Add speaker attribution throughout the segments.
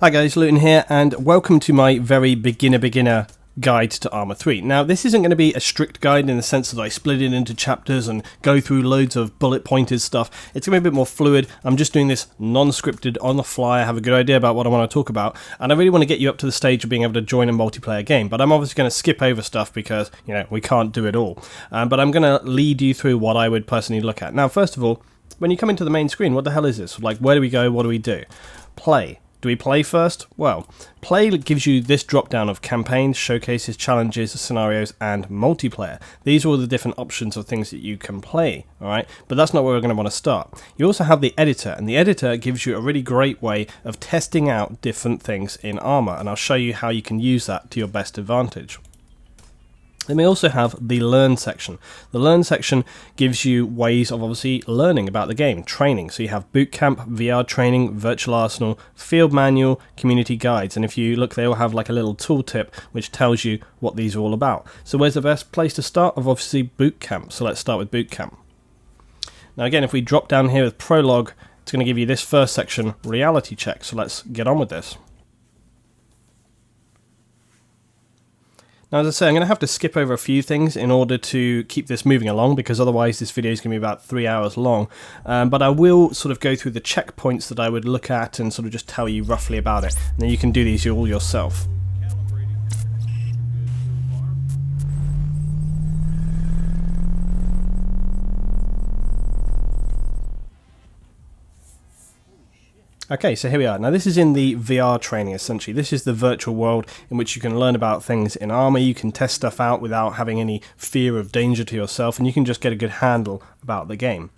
Speaker 1: Hi guys, Luetin here, and welcome to my very beginner guide to Arma 3. Now, this isn't going to be a strict guide in the sense that I split it into chapters and go through loads of bullet pointed stuff. It's going to be a bit more fluid. I'm just doing this non-scripted, on the fly. I have a good idea about what I want to talk about, and I really want to get you up to the stage of being able to join a multiplayer game, but I'm obviously going to skip over stuff because, you know, we can't do it all. But I'm going to lead you through what I would personally look at. Now, first of all, when you come into the main screen, what the hell is this? Like, where do we go? What do we do? Play. Do we play first? Well, play gives you this drop down of campaigns, showcases, challenges, scenarios, and multiplayer. These are all the different options of things that you can play, alright? But that's not where we're going to want to start. You also have the editor, and the editor gives you a really great way of testing out different things in Arma, and I'll show you how you can use that to your best advantage. Then we also have the Learn section. The Learn section gives you ways of obviously learning about the game, training. So you have Bootcamp, VR training, Virtual Arsenal, Field Manual, Community Guides. And if you look, they all have like a little tooltip which tells you what these are all about. So where's the best place to start? Obviously Bootcamp. So let's start with Bootcamp. Now again, if we drop down here with Prologue, it's going to give you this first section, Reality Check. So let's get on with this. Now, as I say, I'm going to have to skip over a few things in order to keep this moving along, because otherwise this video is going to be about 3 hours long. But I will sort of go through the checkpoints that I would look at and sort of just tell you roughly about it. And then you can do these all yourself. Okay, so here we are. Now this is in the VR training, essentially. This is the virtual world in which you can learn about things in Arma. You can test stuff out without having any fear of danger to yourself, and you can just get a good handle about the game.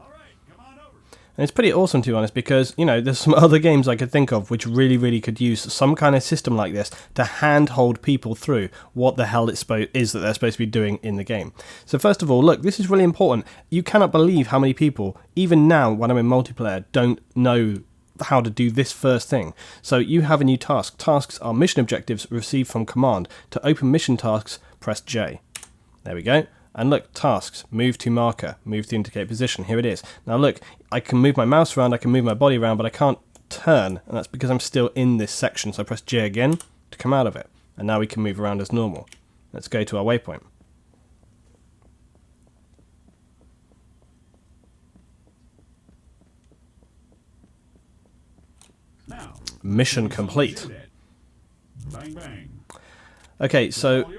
Speaker 1: And it's pretty awesome, to be honest, because, you know, there's some other games I could think of which really could use some kind of system like this to handhold people through what the hell it is that they're supposed to be doing in the game. So first of all, look, this is really important. You cannot believe how many people, even now when I'm in multiplayer, don't know how to do this first thing. So you have a new task. Tasks are mission objectives received from command. To open mission tasks, press J. There we go. And look, tasks, move to marker, move to indicate position. Here it is. Now look, I can move my mouse around, I can move my body around, but I can't turn, and that's because I'm still in this section. So I press J again to come out of it. And now we can move around as normal. Let's go to our waypoint. Mission complete.
Speaker 2: Bang, bang.
Speaker 1: Okay, so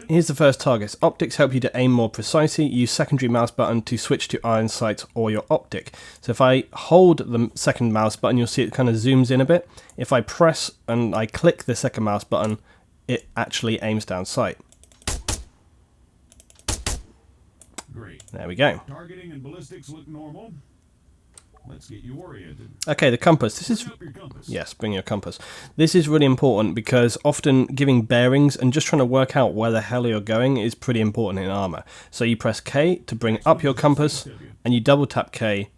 Speaker 1: here's the first targets. Optics help you to aim more precisely. Use secondary mouse button to switch to iron sight or your optic. So if I hold the second mouse button, you'll see it kind of zooms in a bit. If I press and I click the second mouse button, it actually aims down sight.
Speaker 2: Great.
Speaker 1: There we go.
Speaker 2: Targeting and ballistics look normal. Let's get you oriented.
Speaker 1: Okay, the compass. This is...
Speaker 2: Bring up your compass.
Speaker 1: Yes, bring your compass. This is really important because often giving bearings and just trying to work out where the hell you're going is pretty important in Arma. So you press K to bring up your compass, and you double tap K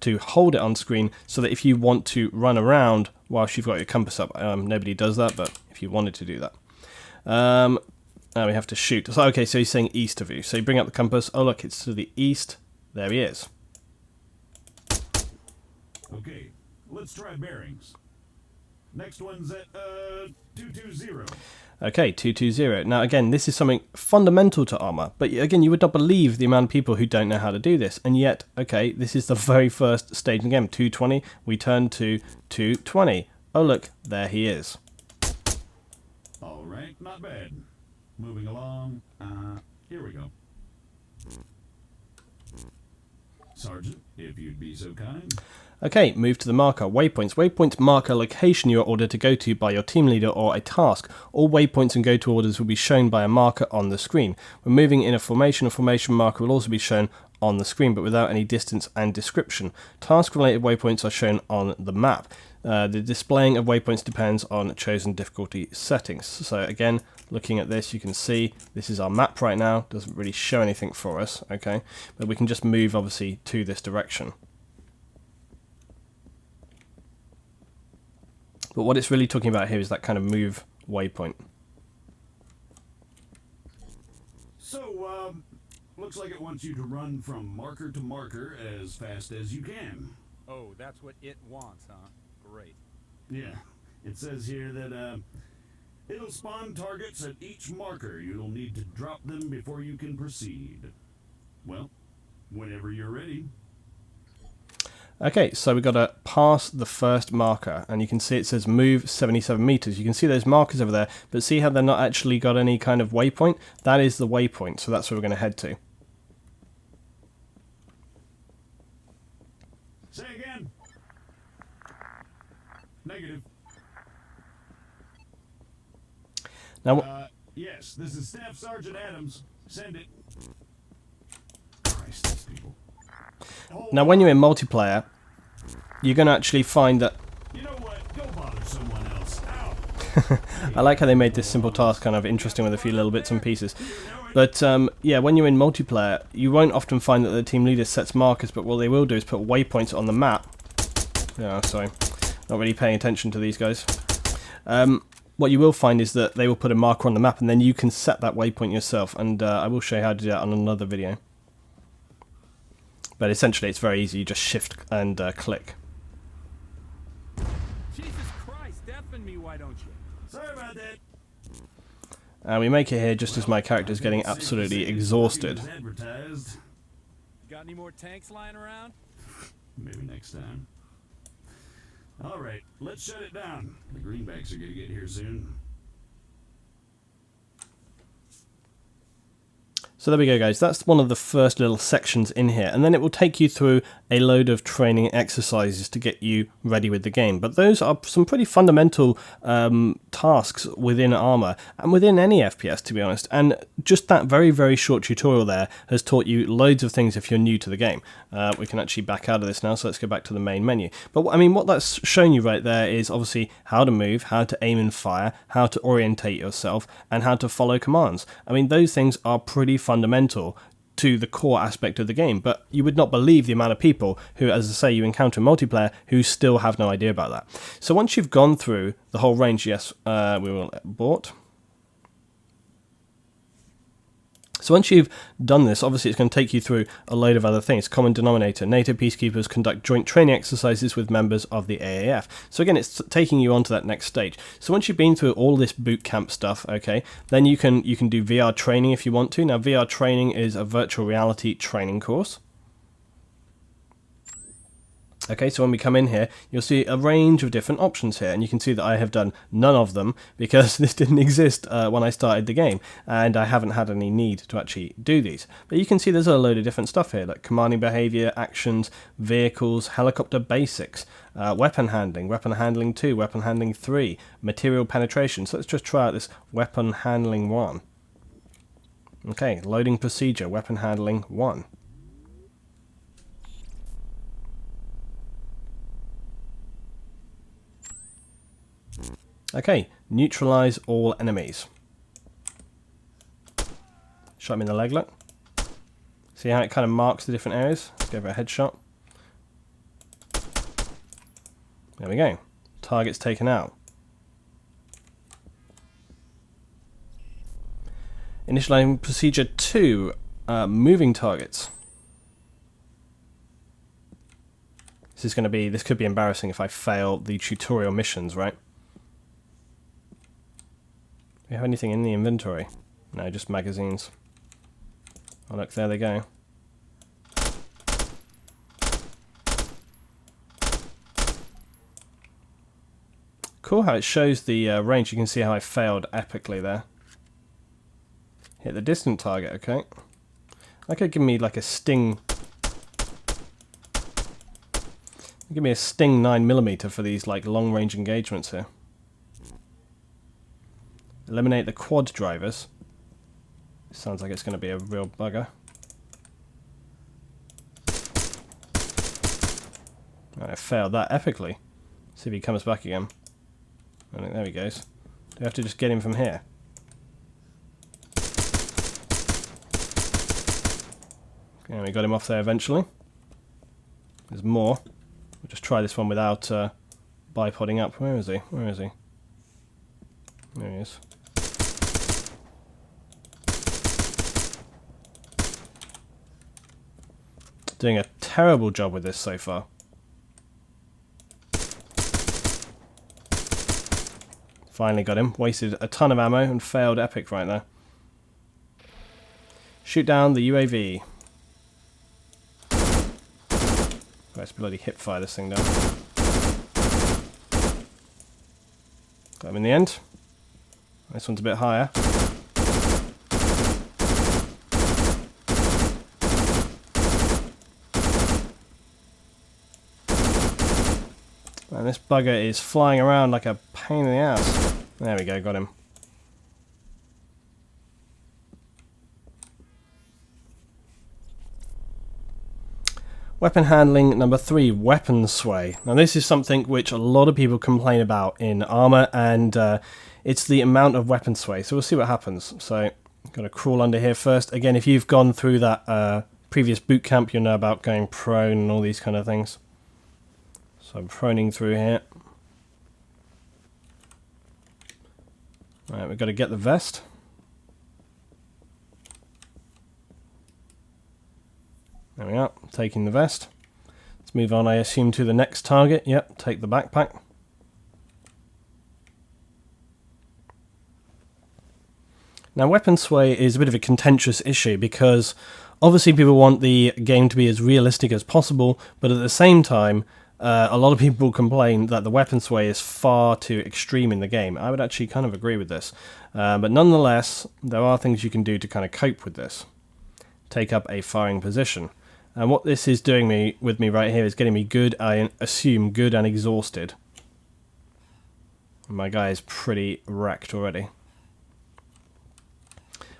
Speaker 1: to hold it on screen so that if you want to run around whilst you've got your compass up, nobody does that, but if you wanted to do that. Now we have to shoot. So, okay, so he's saying east of you. So you bring up the compass. Oh, look, it's to the east. There he is.
Speaker 2: Okay, let's try bearings. Next one's at 220.
Speaker 1: Okay, 220. Now again, this is something fundamental to Arma, but again, you would not believe the amount of people who don't know how to do this, and yet, okay, this is the very first stage in the game. 220, we turn to 220. Oh look, there he is.
Speaker 2: Alright, not bad. Moving along, here we go. Sergeant, if you'd be so kind.
Speaker 1: Okay, move to the marker. Waypoints. Waypoints mark a location you are ordered to go to by your team leader or a task. All waypoints and go-to orders will be shown by a marker on the screen. When moving in a formation marker will also be shown on the screen, but without any distance and description. Task-related waypoints are shown on the map. The displaying of waypoints depends on chosen difficulty settings. So again, looking at this, you can see this is our map right now. Doesn't really show anything for us, okay? But we can just move, obviously, to this direction. But what it's really talking about here is that kind of move waypoint.
Speaker 2: So, looks like it wants you to run from marker to marker as fast as you can.
Speaker 3: Oh, that's what it wants, huh? Great.
Speaker 2: Yeah, It says here that it'll spawn targets at each marker. You'll need to drop them before you can proceed. Well, whenever you're ready.
Speaker 1: Okay, so we've got to pass the first marker, and you can see it says move 77 meters. You can see those markers over there, but see how they're not actually got any kind of waypoint? That is the waypoint, so that's where we're going to head to.
Speaker 2: Say again. Negative.
Speaker 1: Now,
Speaker 2: yes, this is Staff Sergeant Adams. Send it. Christ, these people.
Speaker 1: now when you're in multiplayer, you're going to actually find that...
Speaker 2: You know what? Go bother someone else. Ow.
Speaker 1: I like how they made this simple task kind of interesting with a few little bits and pieces. But yeah, when you're in multiplayer, you won't often find that the team leader sets markers, but what they will do is put waypoints on the map. Yeah, sorry, not really paying attention to these guys. What you will find is that they will put a marker on the map, and then you can set that waypoint yourself, and I will show you how to do that on another video. But essentially it's very easy, you just shift and click.
Speaker 3: Jesus Christ, deafen me, why don't you?
Speaker 2: Sorry about that.
Speaker 1: And we make it here just as my character is getting absolutely exhausted.
Speaker 3: Got any more tanks lying around?
Speaker 2: Maybe next time. Alright, let's shut it down. The greenbacks are gonna get here soon.
Speaker 1: So there we go, guys. That's one of the first little sections in here, and then it will take you through a load of training exercises to get you ready with the game. But those are some pretty fundamental tasks within Arma and within any FPS, to be honest. And just that very, very short tutorial there has taught you loads of things if you're new to the game. We can actually back out of this now, so let's go back to the main menu. But I mean, what that's shown you right there is obviously how to move, how to aim and fire, how to orientate yourself, and how to follow commands. I mean, those things are pretty fundamental to the core aspect of the game, but you would not believe the amount of people who, as I say, you encounter in multiplayer who still have no idea about that. So once you've gone through the whole range, yes, we will abort. So once you've done this, obviously it's going to take you through a load of other things. Common denominator. NATO peacekeepers conduct joint training exercises with members of the AAF. So again, it's taking you on to that next stage. So once you've been through all this boot camp stuff, okay, then you can do VR training if you want to. Now, VR training is a virtual reality training course. Okay, so when we come in here, you'll see a range of different options here, and you can see that I have done none of them because this didn't exist when I started the game, and I haven't had any need to actually do these. But you can see there's a load of different stuff here, like commanding behavior, actions, vehicles, helicopter basics, weapon handling 2, weapon handling 3, material penetration. So let's just try out this weapon handling 1. Okay, loading procedure, weapon handling 1. Okay, neutralize all enemies. Shot him in the leg, look. See how it kind of marks the different areas? Let's go for a headshot. There we go. Target's taken out. Initializing procedure 2, moving targets. This could be embarrassing if I fail the tutorial missions, right? Do we have anything in the inventory? No, just magazines. Oh look, there they go. Cool how it shows the range. You can see how I failed epically there. Hit the distant target, okay. That could give me like a sting. Give me a sting 9mm for these like long range engagements here. Eliminate the quad drivers. Sounds like it's going to be a real bugger. I failed that epically. See if he comes back again. I think there he goes. Do we have to just get him from here? Yeah, we got him off there eventually. There's more. We'll just try this one without bipodding up. Where is he? Where is he? There he is. Doing a terrible job with this so far. Finally got him. Wasted a ton of ammo and failed epic right there. Shoot down the UAV. Let's bloody hip fire this thing down. Got him in the end. This one's a bit higher. And this bugger is flying around like a pain in the ass. There we go, got him. Weapon handling number 3, weapon sway. Now this is something which a lot of people complain about in Arma, and it's the amount of weapon sway. So we'll see what happens. So I'm going to crawl under here first. Again, if you've gone through that previous boot camp, you'll know about going prone and all these kind of things. So I'm proning through here. Right, we've got to get the vest. There we are, taking the vest. Let's move on, I assume, to the next target. Yep, take the backpack. Now, weapon sway is a bit of a contentious issue because obviously people want the game to be as realistic as possible, but at the same time, a lot of people complain that the weapon sway is far too extreme in the game. I would actually kind of agree with this. But nonetheless, there are things you can do to kind of cope with this. Take up a firing position. And what this is doing with me right here is getting me good, I assume, good and exhausted. My guy is pretty wrecked already.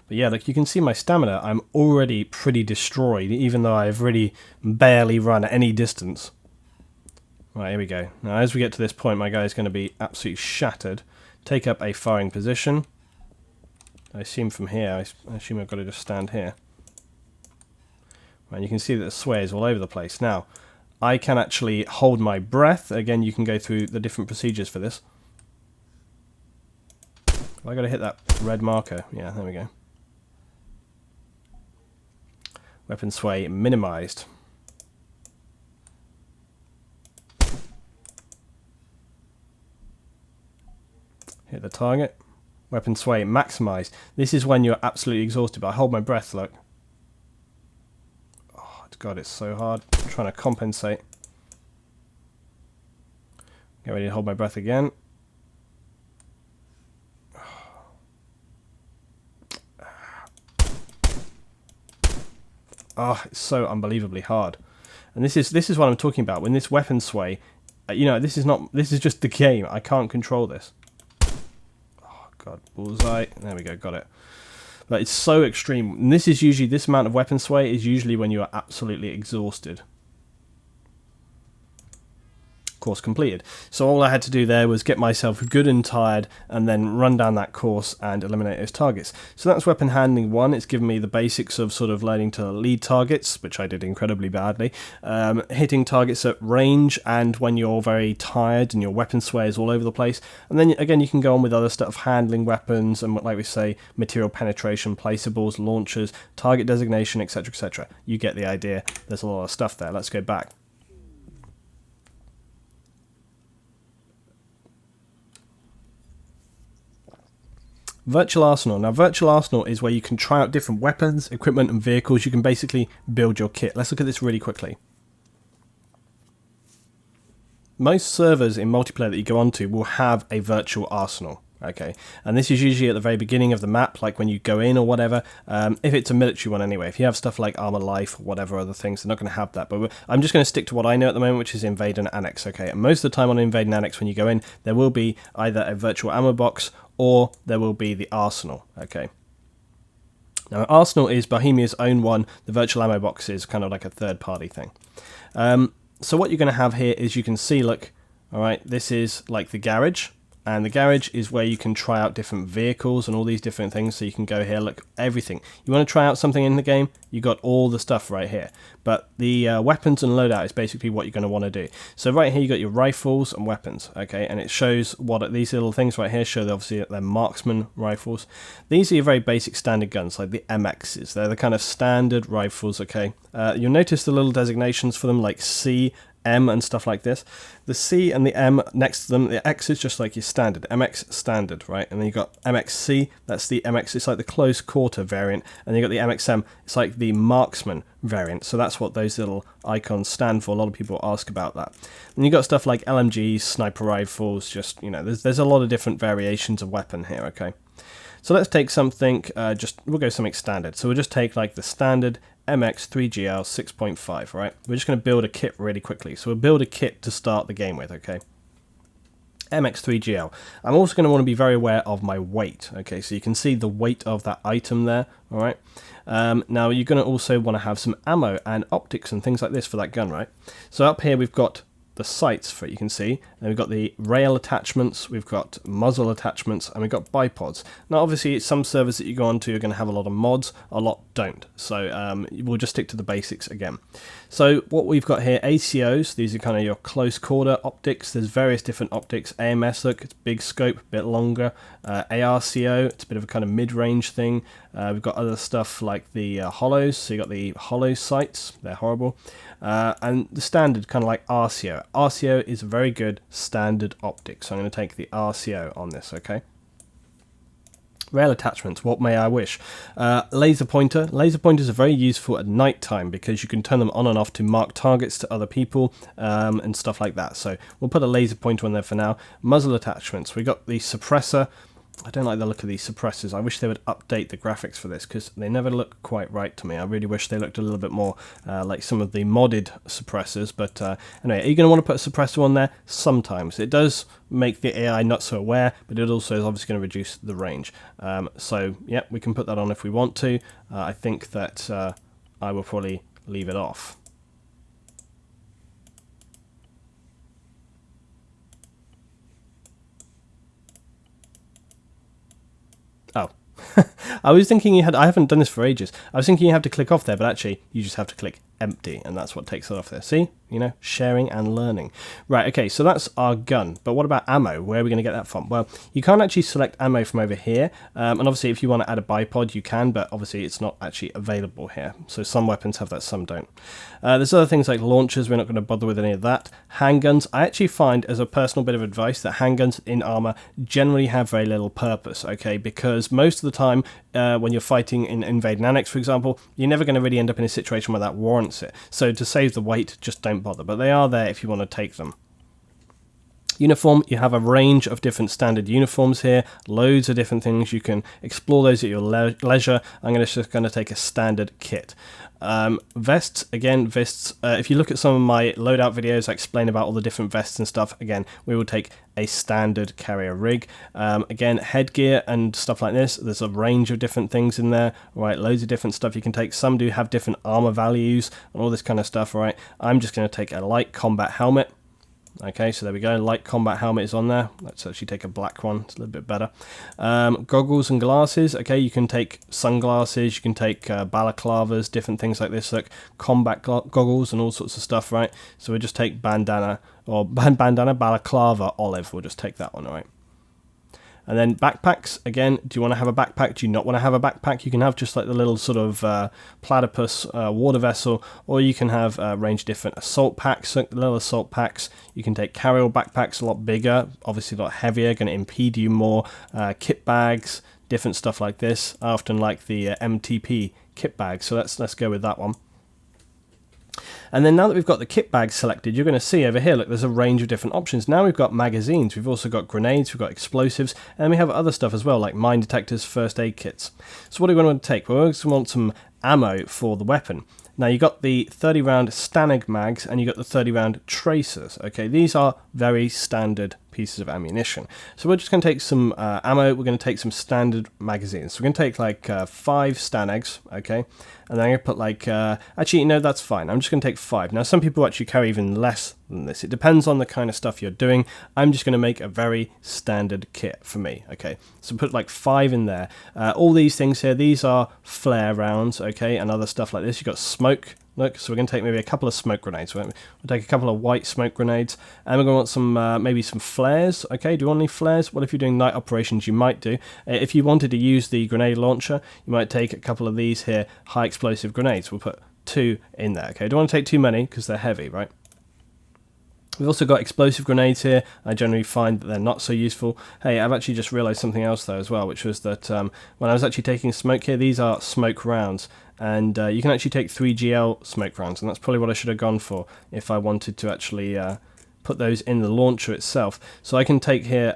Speaker 1: But yeah, look, you can see my stamina. I'm already pretty destroyed, even though I've really barely run at any distance. Right, here we go. Now, as we get to this point, my guy is going to be absolutely shattered. Take up a firing position. I assume from here, I assume I've got to just stand here. And you can see that the sway is all over the place. Now, I can actually hold my breath. Again, you can go through the different procedures for this. Have I got to hit that red marker? Yeah, there we go. Weapon sway minimized. Hit the target. Weapon sway maximized. This is when you're absolutely exhausted, but I hold my breath, look. Oh, God, it's so hard. I'm trying to compensate. Get ready to hold my breath again. Oh, it's so unbelievably hard. And this is what I'm talking about. When this weapon sway, you know, this is just the game. I can't control this. God, bullseye. There we go, got it. But it's so extreme. And this amount of weapon sway is usually when you are absolutely exhausted. Course completed. So all I had to do there was get myself good and tired and then run down that course and eliminate those targets. So that's weapon handling 1. It's given me the basics of sort of learning to lead targets, which I did incredibly badly, hitting targets at range and when you're very tired and your weapon sway is all over the place. And then again you can go on with other stuff, handling weapons and, like we say, material penetration, placeables, launchers, target designation, etc, etc. You get the idea. There's a lot of stuff there. Let's go back. Virtual Arsenal. Now, Virtual Arsenal is where you can try out different weapons, equipment, and vehicles. You can basically build your kit. Let's look at this really quickly. Most servers in multiplayer that you go onto will have a Virtual Arsenal. Okay, and this is usually at the very beginning of the map, like when you go in or whatever, if it's a military one anyway. If you have stuff like Arma Life or whatever other things, they're not going to have that, but I'm just going to stick to what I know at the moment, which is Invade and Annex, okay? And most of the time on Invade and Annex, when you go in, there will be either a virtual ammo box or there will be the Arsenal, okay? Now, Arsenal is Bohemia's own one. The virtual ammo box is kind of like a third-party thing. So what you're going to have here is you can see, look, all right, this is like the garage. And the garage is where you can try out different vehicles and all these different things. So you can go here, look, everything. You want to try out something in the game, you got all the stuff right here. But the weapons and loadout is basically what you're going to want to do. So right here you got your rifles and weapons, okay? And it shows what these little things right here show, obviously, that they're marksman rifles. These are your very basic standard guns, like the MXs. They're the kind of standard rifles, okay? You'll notice the little designations for them, like C, M and stuff like this. The C and the M next to them, the X is just like your standard, MX standard, right? And then you got MXC, that's the MX, it's like the close quarter variant, and you got the MXM, it's like the marksman variant. So that's what those little icons stand for. A lot of people ask about that. And you got stuff like LMGs, sniper rifles, just, you know, there's a lot of different variations of weapon here, okay? So let's take something, we'll go something standard. So we'll just take like the standard MX3GL 6.5, right? We're just going to build a kit really quickly. So we'll build a kit to start the game with, okay? MX3GL. I'm also going to want to be very aware of my weight, okay? So you can see the weight of that item there, all right? Now you're going to also want to have some ammo and optics and things like this for that gun, right? So up here we've got the sights for it, you can see, and we've got the rail attachments, we've got muzzle attachments, and we've got bipods. Now obviously some servers that you go on to are going to have a lot of mods, a lot don't, so we'll just stick to the basics again. So what we've got here, ACOs, these are kind of your close quarter optics. There's various different optics. AMS, look, it's big scope, a bit longer. ARCO, it's a bit of a kind of mid-range thing. We've got other stuff like the hollows, so you got the hollow sights, they're horrible. And the standard, kind of like RCO. RCO is a very good standard optic, so I'm going to take the RCO on this, okay? Rail attachments, what may I wish? Laser pointer. Laser pointers are very useful at night time because you can turn them on and off to mark targets to other people and stuff like that. So we'll put a laser pointer on there for now. Muzzle attachments. We got the suppressor. I don't like the look of these suppressors. I wish they would update the graphics for this because they never look quite right to me. I really wish they looked a little bit more like some of the modded suppressors. But anyway, are you going to want to put a suppressor on there? Sometimes. It does make the AI not so aware, but it also is obviously going to reduce the range. So, yeah, we can put that on if we want to. I think that I will probably leave it off. Oh, I was thinking you had, I haven't done this for ages. I was thinking you have to click off there, but actually you just have to click empty and that's what takes it off there. See, you know, sharing and learning. Right, okay, so that's our gun, but what about ammo? Where are we going to get that from? Well, you can't actually select ammo from over here, and obviously if you want to add a bipod you can, but obviously it's not actually available here. So some weapons have that, some don't. There's other things like launchers, we're not going to bother with any of that. Handguns, I actually find as a personal bit of advice that handguns in Arma generally have very little purpose, okay, because most of the time when you're fighting in Invade and Annex, for example, you're never going to really end up in a situation where that warrants it. So to save the weight, just don't bother, but they are there if you want to take them. Uniform, you have a range of different standard uniforms here, loads of different things. You can explore those at your leisure. I'm just going to take a standard kit. Vests, again, vests, if you look at some of my loadout videos, I explain about all the different vests and stuff. Again, we will take a standard carrier rig. Again, headgear and stuff like this, there's a range of different things in there, right? Loads of different stuff you can take. Some do have different armor values and all this kind of stuff, right? I'm just going to take a light combat helmet. Okay, so there we go, light combat helmet is on there. Let's actually take a black one, it's a little bit better. Goggles and glasses, okay, you can take sunglasses, you can take balaclavas, different things like this, like combat goggles and all sorts of stuff, right? So we'll just take bandana, or bandana, balaclava, olive, we'll just take that one, all right? And then backpacks, again, do you want to have a backpack? Do you not want to have a backpack? You can have just like the little sort of platypus water vessel, or you can have a range of different assault packs, like the little assault packs. You can take carry-all backpacks, a lot bigger, obviously a lot heavier, going to impede you more. Kit bags, different stuff like this. I often like the MTP kit bag, so let's go with that one. And then now that we've got the kit bag selected, you're going to see over here, look, there's a range of different options. Now we've got magazines, we've also got grenades, we've got explosives, and we have other stuff as well, like mine detectors, first aid kits. So what do we want to take? Well, we also want some ammo for the weapon. Now you got the 30 round Stanag mags and you got the 30 round tracers. Okay, these are very standard pieces of ammunition. So we're just going to take some ammo, we're going to take some standard magazines. So we're going to take like 5 Stanags, okay, and then I'm going to put like, actually, no, that's fine. I'm just going to take 5. Now some people actually carry even less than this. It depends on the kind of stuff you're doing. I'm just going to make a very standard kit for me, okay. So put like 5 in there. All these things here, these are flare rounds, okay, and other stuff like this. You've got smoke. Look, so we're going to take maybe a couple of smoke grenades. We'll take a couple of white smoke grenades, and we're going to want some maybe some flares. Okay, do you want any flares? Well, if you're doing night operations, you might do. If you wanted to use the grenade launcher, you might take a couple of these here, high explosive grenades. We'll put 2 in there. Okay, don't want to take too many because they're heavy, right? We've also got explosive grenades here. I generally find that they're not so useful. Hey, I've actually just realised something else though as well, which was that when I was actually taking smoke here, these are smoke rounds, and you can actually take 3GL smoke rounds, and that's probably what I should have gone for if I wanted to actually put those in the launcher itself. So I can take here,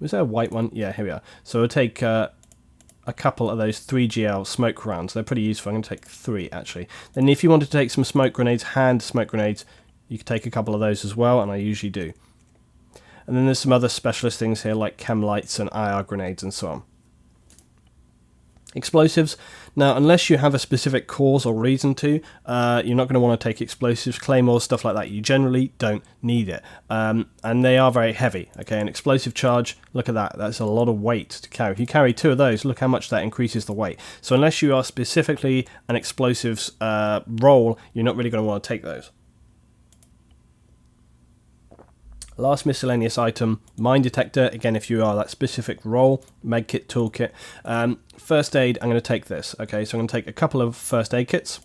Speaker 1: was there a white one? Yeah, here we are. So we'll take a couple of those 3GL smoke rounds. They're pretty useful. I'm going to take 3 actually. Then if you wanted to take some smoke grenades, hand smoke grenades, you could take a couple of those as well, and I usually do. And then there's some other specialist things here like chem lights and IR grenades and so on. Explosives. Now, unless you have a specific cause or reason to, you're not going to want to take explosives, claymores, stuff like that. You generally don't need it. And they are very heavy. Okay, an explosive charge, look at that. That's a lot of weight to carry. If you carry 2 of those, look how much that increases the weight. So unless you are specifically an explosives role, you're not really going to want to take those. Last miscellaneous item, mine detector. Again, if you are that specific role, medkit, toolkit. First aid, I'm going to take this. Okay, so I'm going to take a couple of first aid kits.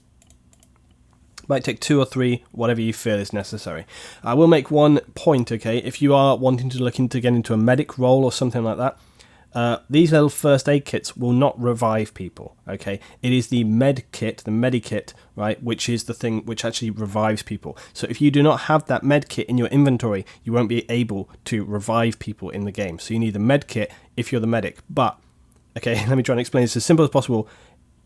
Speaker 1: Might take 2 or 3, whatever you feel is necessary. I will make one point, okay, if you are wanting to look into get into a medic role or something like that, these little first aid kits will not revive people, okay? It is the med kit, the medikit, right, which is the thing which actually revives people. So if you do not have that med kit in your inventory, you won't be able to revive people in the game. So you need the med kit if you're the medic. But, okay, let me try and explain this as simple as possible.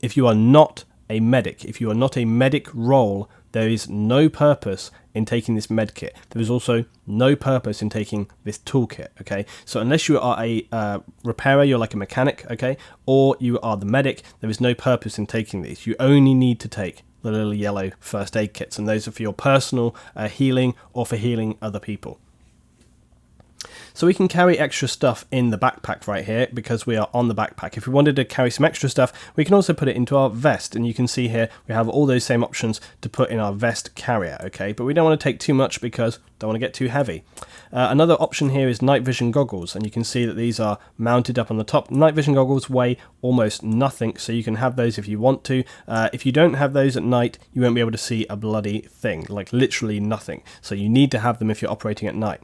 Speaker 1: If you are not a medic, if you are not a medic role, there is no purpose in taking this med kit. There is also no purpose in taking this toolkit, okay? So unless you are a repairer, you're like a mechanic, okay? Or you are the medic, there is no purpose in taking these. You only need to take the little yellow first aid kits, and those are for your personal healing or for healing other people. So we can carry extra stuff in the backpack right here because we are on the backpack. If we wanted to carry some extra stuff, we can also put it into our vest. And you can see here we have all those same options to put in our vest carrier, okay? But we don't want to take too much because don't want to get too heavy. Another option here is night vision goggles, and you can see that these are mounted up on the top. Night vision goggles weigh almost nothing, so you can have those if you want to. If you don't have those at night, you won't be able to see a bloody thing, like literally nothing. So you need to have them if you're operating at night.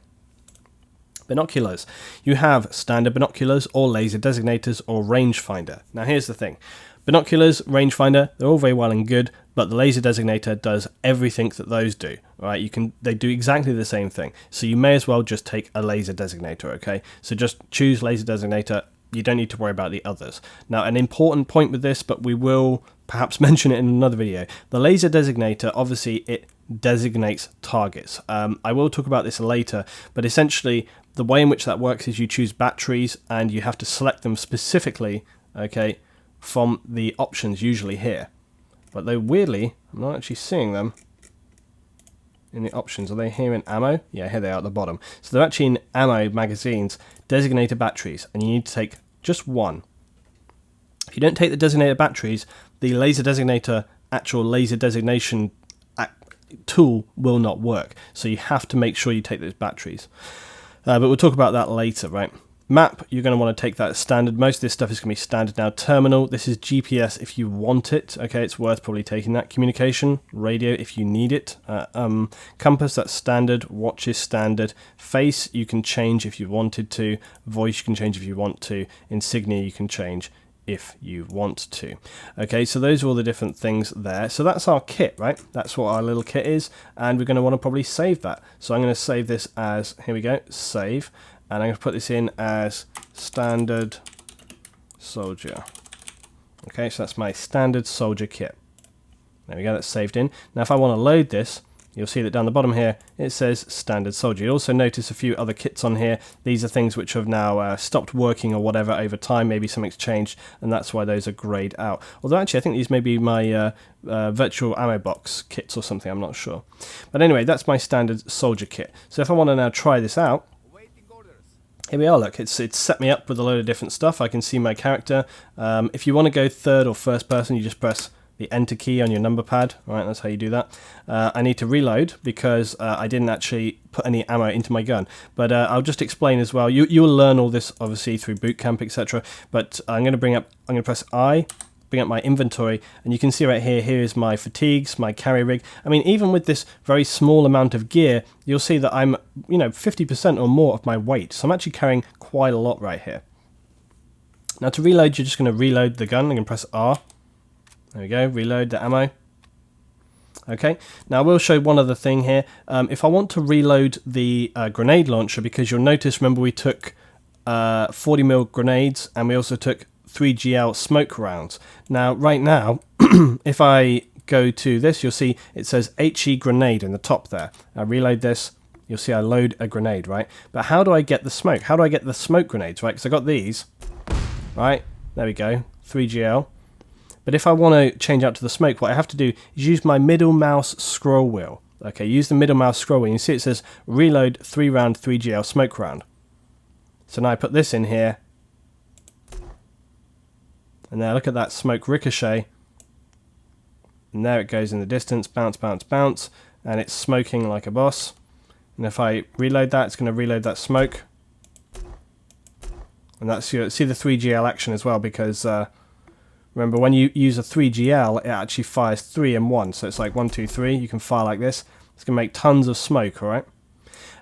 Speaker 1: Binoculars. You have standard binoculars or laser designators or rangefinder. Now here's the thing. Binoculars, rangefinder, they're all very well and good, but the laser designator does everything that those do. Right? They do exactly the same thing. So you may as well just take a laser designator, okay? So just choose laser designator. You don't need to worry about the others. Now, an important point with this, but we will perhaps mention it in another video. The laser designator, obviously, it designates targets. I will talk about this later, but essentially, the way in which that works is you choose batteries and you have to select them specifically, okay, from the options usually here. But though weirdly, I'm not actually seeing them in the options. Are they here in ammo? Yeah, here they are at the bottom. So they're actually in ammo magazines, designated batteries, and you need to take just one. If you don't take the designated batteries, the laser designator, actual laser designation tool will not work. So you have to make sure you take those batteries. But we'll talk about that later, right? Map, you're going to want to take that as standard. Most of this stuff is going to be standard now. Terminal, this is GPS if you want it. Okay, it's worth probably taking that. Communication, radio if you need it. Compass, that's standard. Watch is standard. Face, you can change if you wanted to. Voice, you can change if you want to. Insignia, you can change if you want to. Okay, so those are all the different things there. So that's our kit, right? That's what our little kit is, and we're going to want to probably save that. So I'm going to save this as, here we go, save, and I'm going to put this in as standard soldier. Okay, so that's my standard soldier kit. There we go, that's saved in. Now if I want to load this, you'll see that down the bottom here, it says standard soldier. You'll also notice a few other kits on here. These are things which have now stopped working or whatever over time. Maybe something's changed, and that's why those are grayed out. Although actually, I think these may be my virtual ammo box kits or something. I'm not sure. But anyway, that's my standard soldier kit. So if I want to now try this out, here we are, look, it's set me up with a load of different stuff. I can see my character. If you want to go third or first person, you just press the enter key on your number pad. Right, that's how you do that. I need to reload because I didn't actually put any ammo into my gun. But I'll just explain as well. You will learn all this obviously through Bootcamp, etc. But I'm going to press I bring up my inventory, and you can see right here, here is my fatigues, my carry rig. I mean, even with this very small amount of gear, you'll see that I'm, 50% or more of my weight. So I'm actually carrying quite a lot right here. Now to reload, you're just going to reload the gun. I'm going to press R. There we go, reload the ammo. Okay, now we'll show one other thing here. If I want to reload the grenade launcher, because you'll notice, remember we took 40mm grenades and we also took 3GL smoke rounds. Now, right now, if I go to this, you'll see it says HE grenade in the top there. I reload this, you'll see I load a grenade, right? But how do I get the smoke? How do I get the smoke grenades, right? Because I got these, right? There we go, 3GL. But if I want to change out to the smoke, what I have to do is use my middle mouse scroll wheel. Okay, use the middle mouse scroll wheel. You see it says reload 3-round 3GL smoke round. So now I put this in here. And now look at that smoke ricochet. And there it goes in the distance, bounce, bounce, bounce. And it's smoking like a boss. And if I reload that, it's going to reload that smoke. And that's your, see the 3GL action as well, because remember, when you use a 3GL, it actually fires 3 in 1. So it's like 1, 2, 3. You can fire like this. It's going to make tons of smoke, alright?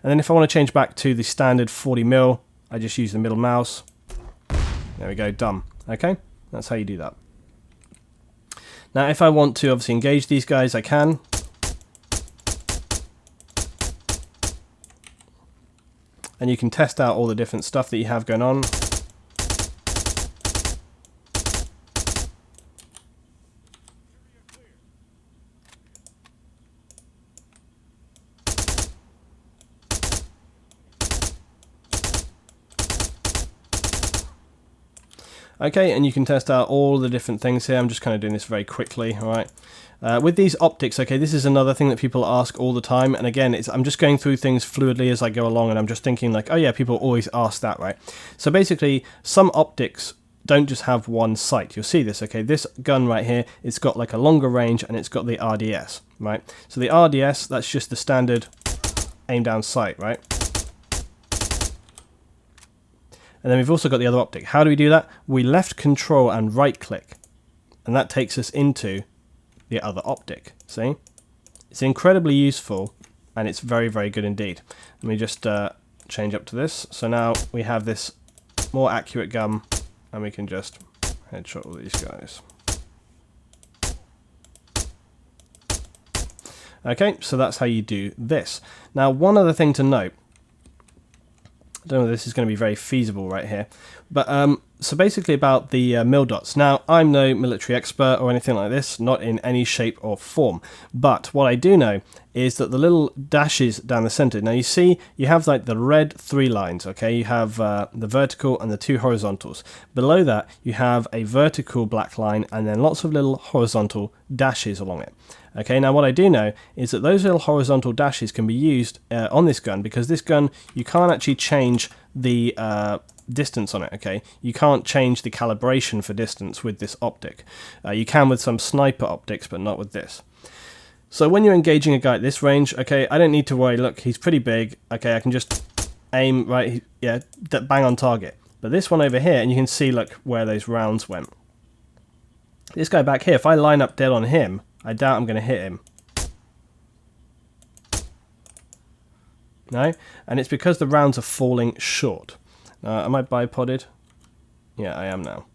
Speaker 1: And then if I want to change back to the standard 40mm, I just use the middle mouse. There we go, done. Okay, that's how you do that. Now, if I want to obviously engage these guys, I can. And you can test out all the different stuff that you have going on. Okay, and you can test out all the different things here. I'm just kind of doing this very quickly, all right? With these optics, okay, this is another thing that people ask all the time. And again, I'm just going through things fluidly as I go along, and I'm just thinking like, oh yeah, people always ask that, right? So basically, some optics don't just have one sight. You'll see this, okay? This gun right here, it's got like a longer range, and it's got the RDS, right? So the RDS, that's just the standard aim down sight, right? And then we've also got the other optic. How do we do that? We left control and right click, and that takes us into the other optic. See? It's incredibly useful, and it's very, very good indeed. Let me just change up to this. So now we have this more accurate gun, and we can just headshot all these guys. Okay, so that's how you do this. Now, one other thing to note. I don't know if this is going to be very feasible right here, but so basically about the mil dots. Now, I'm no military expert or anything like this, not in any shape or form, but what I do know is that the little dashes down the center, now you see you have like the red 3 lines, okay? You have the vertical and the 2 horizontals. Below that, you have a vertical black line and then lots of little horizontal dashes along it. Okay, now what I do know is that those little horizontal dashes can be used on this gun, because this gun, you can't actually change the distance on it, okay? You can't change the calibration for distance with this optic. You can with some sniper optics, but not with this. So when you're engaging a guy at this range, okay, I don't need to worry, look, he's pretty big, okay, I can just aim, right, yeah, bang on target. But this one over here, and you can see, look, where those rounds went. This guy back here, if I line up dead on him, I doubt I'm going to hit him. No? And it's because the rounds are falling short. Am I bipoded? Yeah, I am now.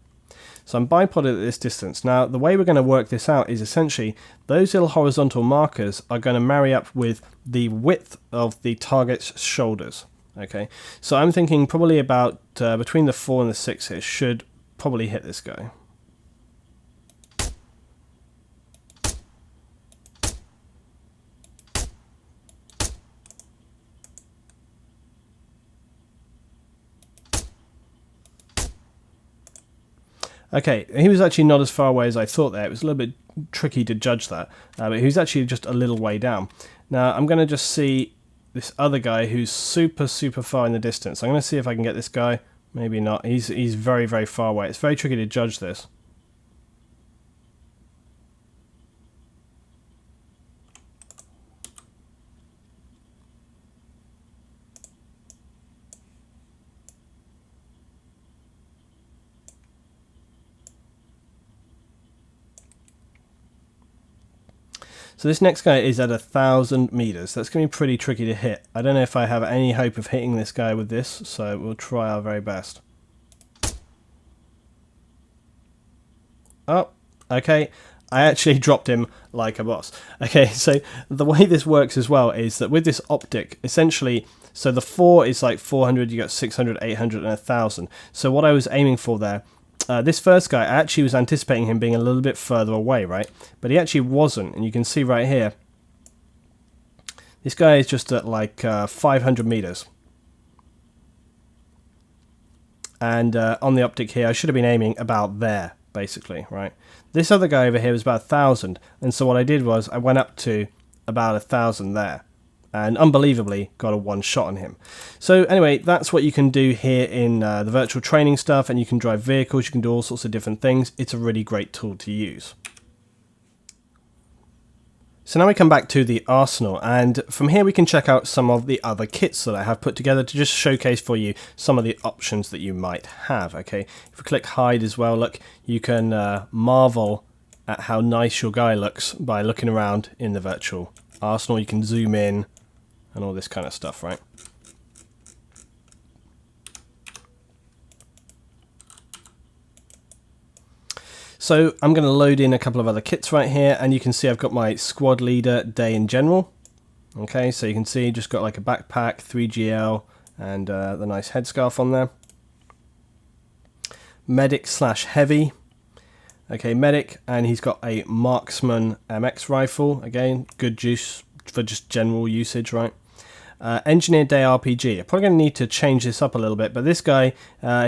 Speaker 1: So I'm bipoded at this distance. Now, the way we're going to work this out is essentially those little horizontal markers are going to marry up with the width of the target's shoulders. Okay, so I'm thinking probably about between the 4 and the 6 here should probably hit this guy. Okay, he was actually not as far away as I thought there. It was a little bit tricky to judge that, but he was actually just a little way down. Now, I'm going to just see this other guy who's super, super far in the distance. I'm going to see if I can get this guy. Maybe not. He's very, very far away. It's very tricky to judge this. So this next guy is at 1,000 meters. That's going to be pretty tricky to hit. I don't know if I have any hope of hitting this guy with this, so we'll try our very best. Oh, okay. I actually dropped him like a boss. Okay, so the way this works as well is that with this optic, essentially, so the 4 is like 400, you got 600, 800, and 1,000. So what I was aiming for there, this first guy, I actually was anticipating him being a little bit further away, right? But he actually wasn't, and you can see right here, this guy is just at like 500 meters. And on the optic here, I should have been aiming about there, basically, right? This other guy over here was about 1,000, and so what I did was I went up to about 1,000 there, and unbelievably got a one shot on him. So anyway, that's what you can do here in the virtual training stuff, and you can drive vehicles, you can do all sorts of different things. It's a really great tool to use. So now we come back to the arsenal, and from here we can check out some of the other kits that I have put together to just showcase for you some of the options that you might have. Okay, if we click hide as well, look, you can marvel at how nice your guy looks by looking around in the virtual arsenal. You can zoom in and all this kind of stuff, right? So I'm going to load in a couple of other kits right here, and you can see I've got my squad leader day in general. Okay, so you can see just got like a backpack, 3GL, and the nice headscarf on there. Medic / heavy. Okay, medic, and he's got a marksman MX rifle. Again, good juice for just general usage, right? Engineer Day RPG. I'm probably going to need to change this up a little bit, but this guy,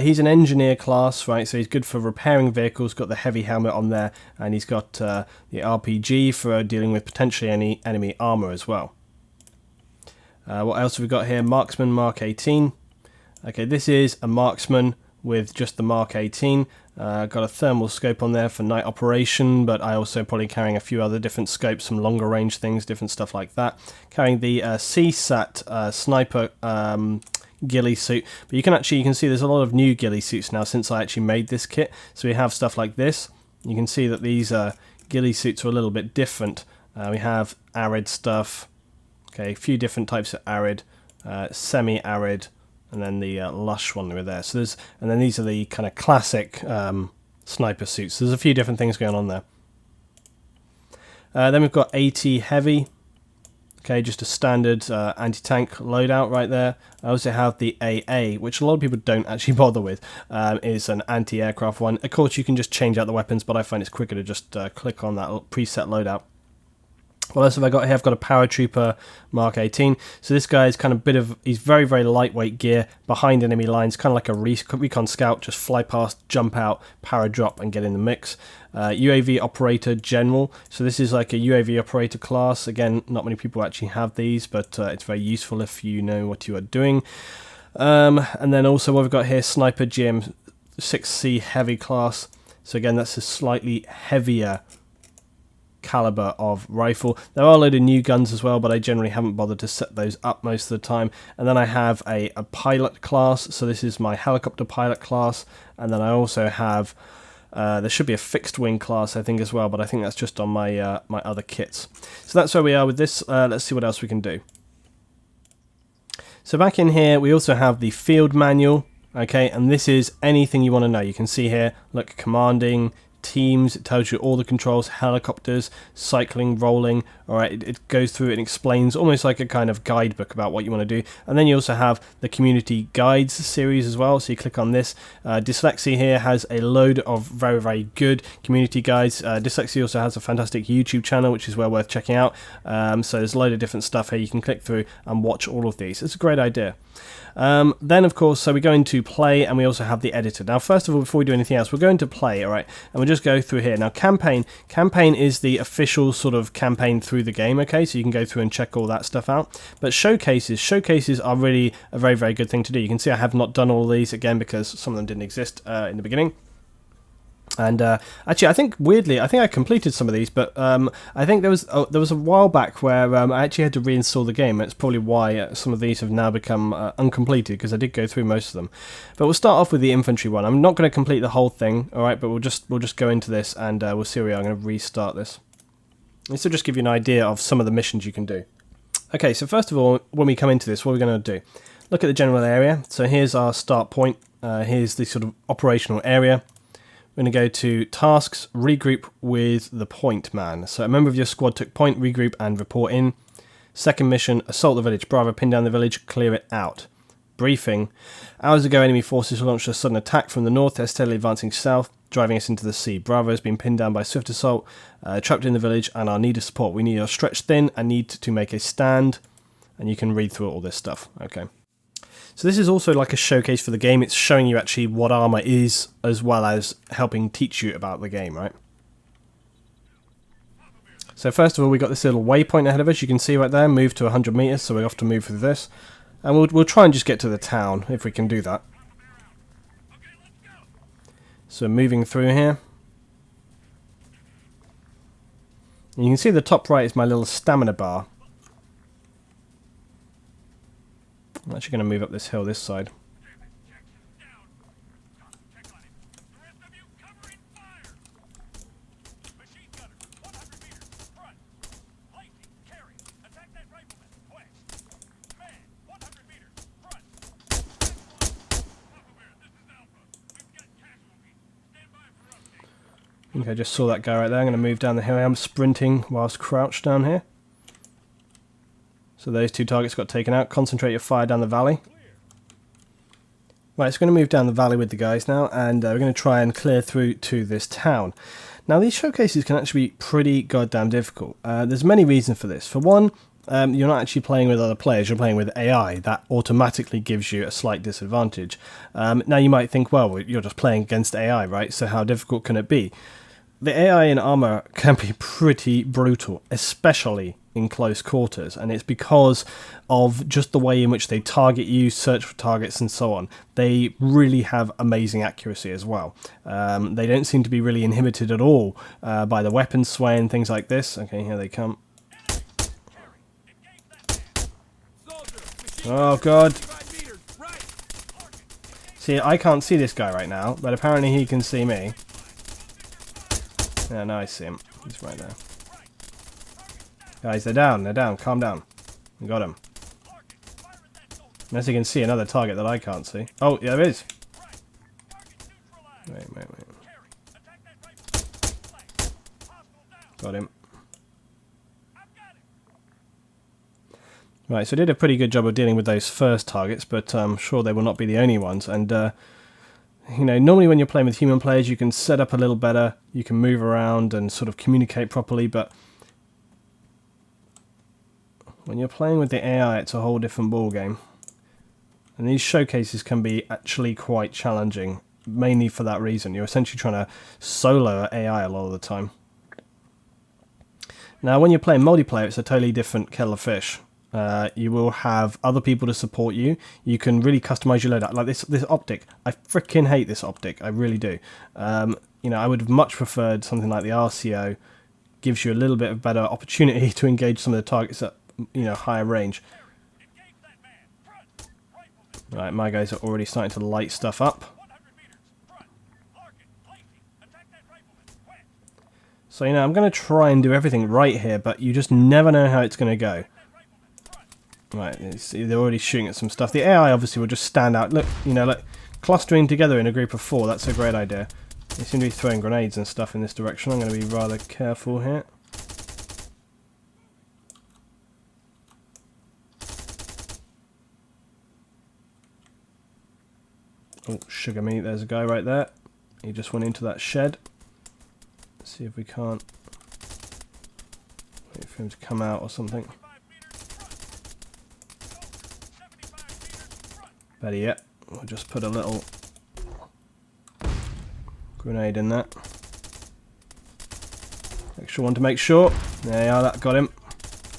Speaker 1: he's an engineer class, right? So he's good for repairing vehicles, got the heavy helmet on there, and he's got the RPG for dealing with potentially any enemy armor as well. What else have we got here? Marksman Mark 18. Okay, this is a marksman with just the Mark 18. Got a thermal scope on there for night operation, but I also probably carrying a few other different scopes, some longer range things, different stuff like that. Carrying the CSAT sniper ghillie suit, but you can see there's a lot of new ghillie suits now since I actually made this kit. So we have stuff like this. You can see that these ghillie suits are a little bit different. We have arid stuff, okay, a few different types of arid, semi-arid, and then the lush one over there. So and then these are the kind of classic sniper suits. There's a few different things going on there. Then we've got AT heavy. Okay, just a standard anti-tank loadout right there. I also have the AA, which a lot of people don't actually bother with. Is an anti-aircraft one. Of course, you can just change out the weapons, but I find it's quicker to just click on that preset loadout. What else have I got here? I've got a paratrooper Mark 18. So this guy is kind of he's very, very lightweight gear behind enemy lines, kind of like a recon scout, just fly past, jump out, para drop, and get in the mix. UAV operator general. So this is like a UAV operator class. Again, not many people actually have these, but it's very useful if you know what you are doing. And then also what we've got here, sniper GM6C heavy class. So again, that's a slightly heavier caliber of rifle. There are a load of new guns as well, but I generally haven't bothered to set those up most of the time. And then I have a pilot class, so this is my helicopter pilot class. And then I also have there should be a fixed wing class, I think, as well, but I think that's just on my my other kits. So that's where we are with this. Let's see what else we can do. So back in here we also have the field manual. Okay, and this is anything you want to know. You can see here, look, commanding, teams, it tells you all the controls, helicopters, cycling, rolling. All right, it goes through and explains almost like a kind of guidebook about what you want to do. And then you also have the community guides series as well. So you click on this. Dyslexia here has a load of very, very good community guides. Dyslexia also has a fantastic YouTube channel, which is well worth checking out. So there's a load of different stuff here you can click through and watch all of these. It's a great idea. Then of course, so we go into play, and we also have the editor. Now first of all, before we do anything else, we're going to play, all right, and we'll just go through here. Now campaign is the official sort of campaign through the game, okay, so you can go through and check all that stuff out. But showcases are really a very, very good thing to do. You can see I have not done all of these again because some of them didn't exist in the beginning. And actually, I think weirdly, I think I completed some of these, but I think there was a while back where I actually had to reinstall the game. It's probably why some of these have now become uncompleted, because I did go through most of them. But we'll start off with the infantry one. I'm not going to complete the whole thing, all right? But we'll just go into this, and we'll see where we are. I'm going to restart this. This will just give you an idea of some of the missions you can do. Okay, so first of all, when we come into this, what are we going to do? Look at the general area. So here's our start point. Here's the sort of operational area. We're going to go to tasks, regroup with the point man. So a member of your squad took point, regroup and report in. Second mission, assault the village. Bravo, pin down the village, clear it out. Briefing. Hours ago, enemy forces launched a sudden attack from the north. They're steadily advancing south, driving us into the sea. Bravo has been pinned down by swift assault, trapped in the village, and our need of support. We need your stretched thin and need to make a stand. And you can read through all this stuff. Okay. So this is also like a showcase for the game. It's showing you actually what Arma is, as well as helping teach you about the game, right? So first of all, we got this little waypoint ahead of us. You can see right there, move to 100 meters. So we have to move through this. And we'll try and just get to the town, if we can do that. So moving through here. And you can see the top right is my little stamina bar. I'm actually going to move up this hill this side. I think I just saw that guy right there. I'm going to move down the hill. I'm sprinting whilst crouched down here. So those two targets got taken out. Concentrate your fire down the valley. Right, so we're going to move down the valley with the guys now, and we're going to try and clear through to this town. Now, these showcases can actually be pretty goddamn difficult. There's many reasons for this. For one, you're not actually playing with other players, you're playing with AI. That automatically gives you a slight disadvantage. Now, you might think, well, you're just playing against AI, right? So how difficult can it be? The AI in Arma can be pretty brutal, especially in close quarters, and it's because of just the way in which they target you, search for targets and so on. They really have amazing accuracy as well. They don't seem to be really inhibited at all by the weapon sway and things like this. Okay, here they come. Oh god. See, I can't see this guy right now, but apparently he can see me. Yeah, now I see him. He's right there. Guys, they're down, calm down. We got him. Unless you can see another target that I can't see. Oh, yeah, there is. Wait. Got him. Right, so I did a pretty good job of dealing with those first targets, but I'm sure they will not be the only ones. And, you know, normally when you're playing with human players, you can set up a little better, you can move around and sort of communicate properly, but when you're playing with the AI, it's a whole different ball game. And these showcases can be actually quite challenging, mainly for that reason. You're essentially trying to solo AI a lot of the time. Now, when you're playing multiplayer, it's a totally different kettle of fish. You will have other people to support you. You can really customize your loadout. Like this optic. I freaking hate this optic. I really do. You know, I would have much preferred something like the RCO. Gives you a little bit of better opportunity to engage some of the targets at, you know, higher range. Right, my guys are already starting to light stuff up. So, you know, I'm going to try and do everything right here, but you just never know how it's going to go. Right, see, they're already shooting at some stuff. The AI obviously will just stand out. Look, you know, like clustering together in a group of 4. That's a great idea. They seem to be throwing grenades and stuff in this direction. I'm going to be rather careful here. Oh, sugar meat. There's a guy right there. He just went into that shed. Let's see if we can't wait for him to come out or something. Better yet, we'll just put a little grenade in that. Extra one to make sure. There you are, that got him.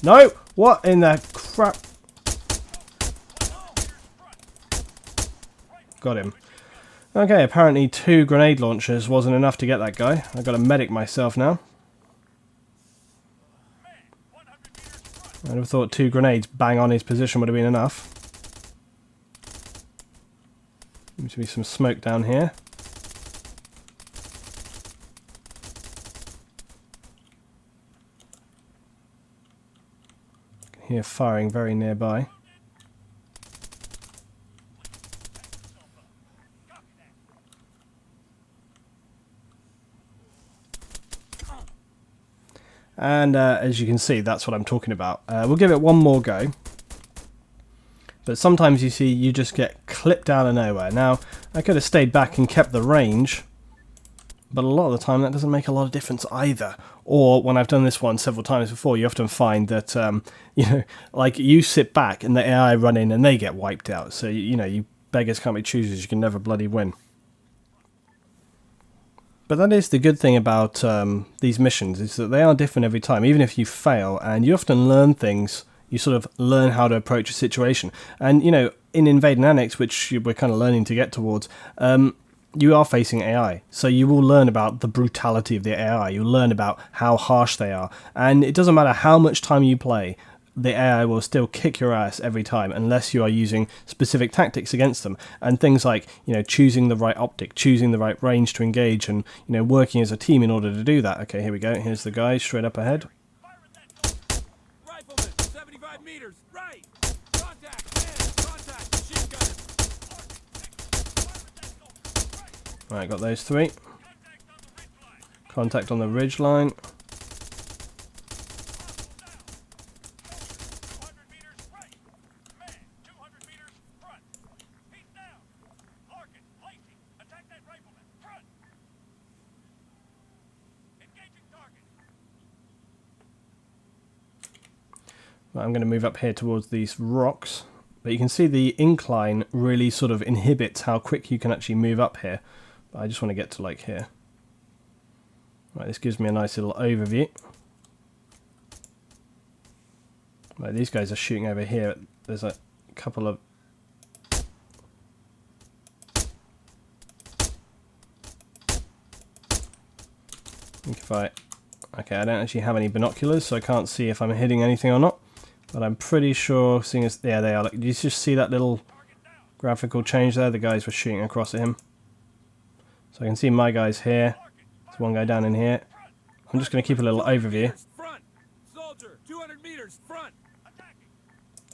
Speaker 1: No! What in the crap? Got him. Okay, apparently 2 grenade launchers wasn't enough to get that guy. I've got to medic myself now. I'd have thought 2 grenades bang on his position would have been enough. Seems to be some smoke down here. hear firing very nearby. And as you can see, that's what I'm talking about. We'll give it one more go. But sometimes you see you just get clipped out of nowhere. Now, I could have stayed back and kept the range, but a lot of the time that doesn't make a lot of difference either. Or when I've done this one several times before, you often find that, you know, like you sit back and the AI run in and they get wiped out. So, you know, you beggars can't be choosers. You can never bloody win. But that is the good thing about these missions, is that they are different every time. Even if you fail, and you often learn things, you sort of learn how to approach a situation. And, you know, in Invade and Annex, which we're kind of learning to get towards, you are facing AI. So you will learn about the brutality of the AI. You'll learn about how harsh they are. And it doesn't matter how much time you play, the AI will still kick your ass every time unless you are using specific tactics against them. And things like, you know, choosing the right optic, choosing the right range to engage, and, you know, working as a team in order to do that. Okay, here we go. Here's the guy straight up ahead.
Speaker 3: Rifleman, 75 meters, right. Contact, machine gunner.
Speaker 1: Right, got those three. Contact on the ridge line. I'm going to move up here towards these rocks, but you can see the incline really sort of inhibits how quick you can actually move up here. But I just want to get to like here. Right, this gives me a nice little overview. Right, these guys are shooting over here. There's a couple of... If I... Okay, I don't actually have any binoculars, so I can't see if I'm hitting anything or not. But I'm pretty sure, seeing as... Yeah, they are. Like, do you just see that little graphical change there? The guys were shooting across at him. So I can see my guys here. There's one guy down in here. I'm just going to keep a little overview.
Speaker 3: Soldier, 200 meters, front.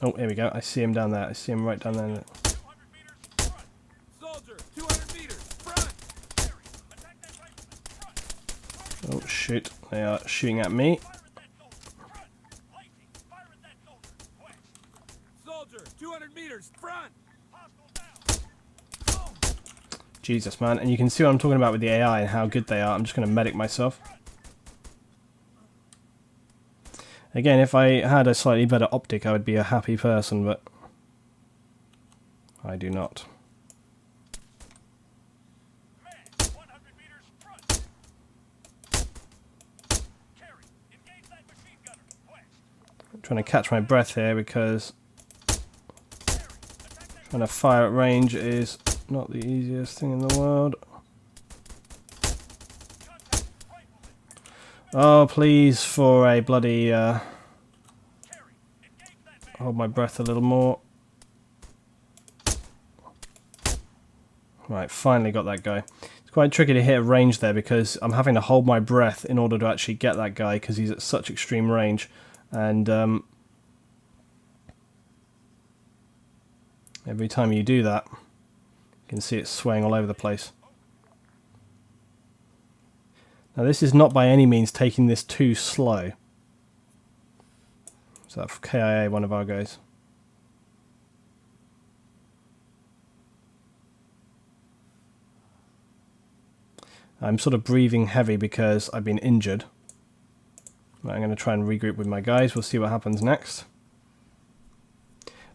Speaker 1: Oh, here we go. I see him down there. I see him right down there.
Speaker 3: Soldier, 200 meters, front.
Speaker 1: Oh, shoot. They are shooting at me.
Speaker 3: Soldier, 200 meters, front.
Speaker 1: Jesus, man. And you can see what I'm talking about with the AI and how good they are. I'm just going to medic myself. Again, if I had a slightly better optic, I would be a happy person, but I do not. I'm trying to catch my breath here because trying to fire at range is not the easiest thing in the world. Oh, please, for a bloody... hold my breath a little more. Right, finally got that guy. It's quite tricky to hit a range there because I'm having to hold my breath in order to actually get that guy because he's at such extreme range. And every time you do that, you can see it swaying all over the place. Now this is not by any means taking this too slow. So that's KIA, one of our guys. I'm sort of breathing heavy because I've been injured. Right, I'm going to try and regroup with my guys. We'll see what happens next.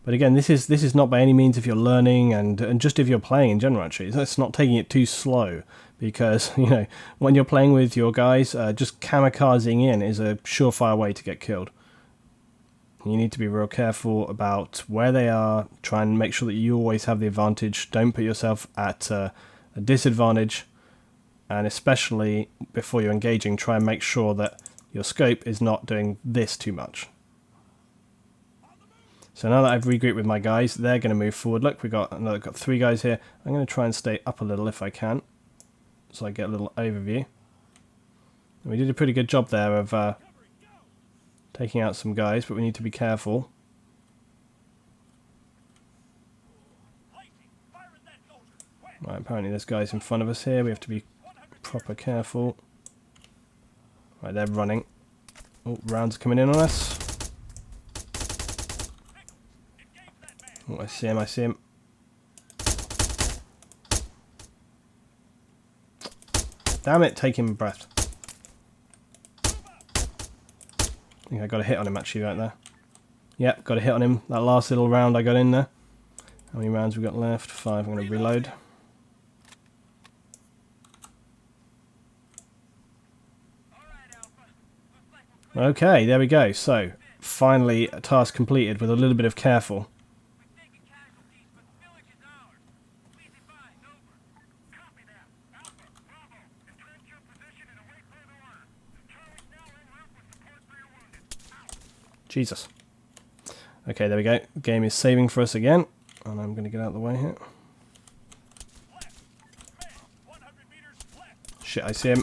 Speaker 1: But again, this is not by any means if you're learning and just if you're playing in general, actually. It's not taking it too slow because, you know, when you're playing with your guys, just kamikazing in is a surefire way to get killed. You need to be real careful about where they are. Try and make sure that you always have the advantage. Don't put yourself at a disadvantage. And especially before you're engaging, try and make sure that your scope is not doing this too much. So now that I've regrouped with my guys, they're going to move forward. Look, we've got 3 guys here. I'm going to try and stay up a little if I can, so I get a little overview. And we did a pretty good job there of Taking out some guys, but we need to be careful. Right, apparently there's guys in front of us here. We have to be proper careful. Right, they're running. Oh, rounds are coming in on us. Oh, I see him, I see him. Damn it, taking breath. I think I got a hit on him actually right there. Yep, got a hit on him. That last little round I got in there. How many rounds we got left? 5. I'm going to reload. Okay, there we go. So, finally a task completed with a little bit of careful. Jesus. Okay, there we go. The game is saving for us again. And I'm going to get out of the way here. Shit, I see him.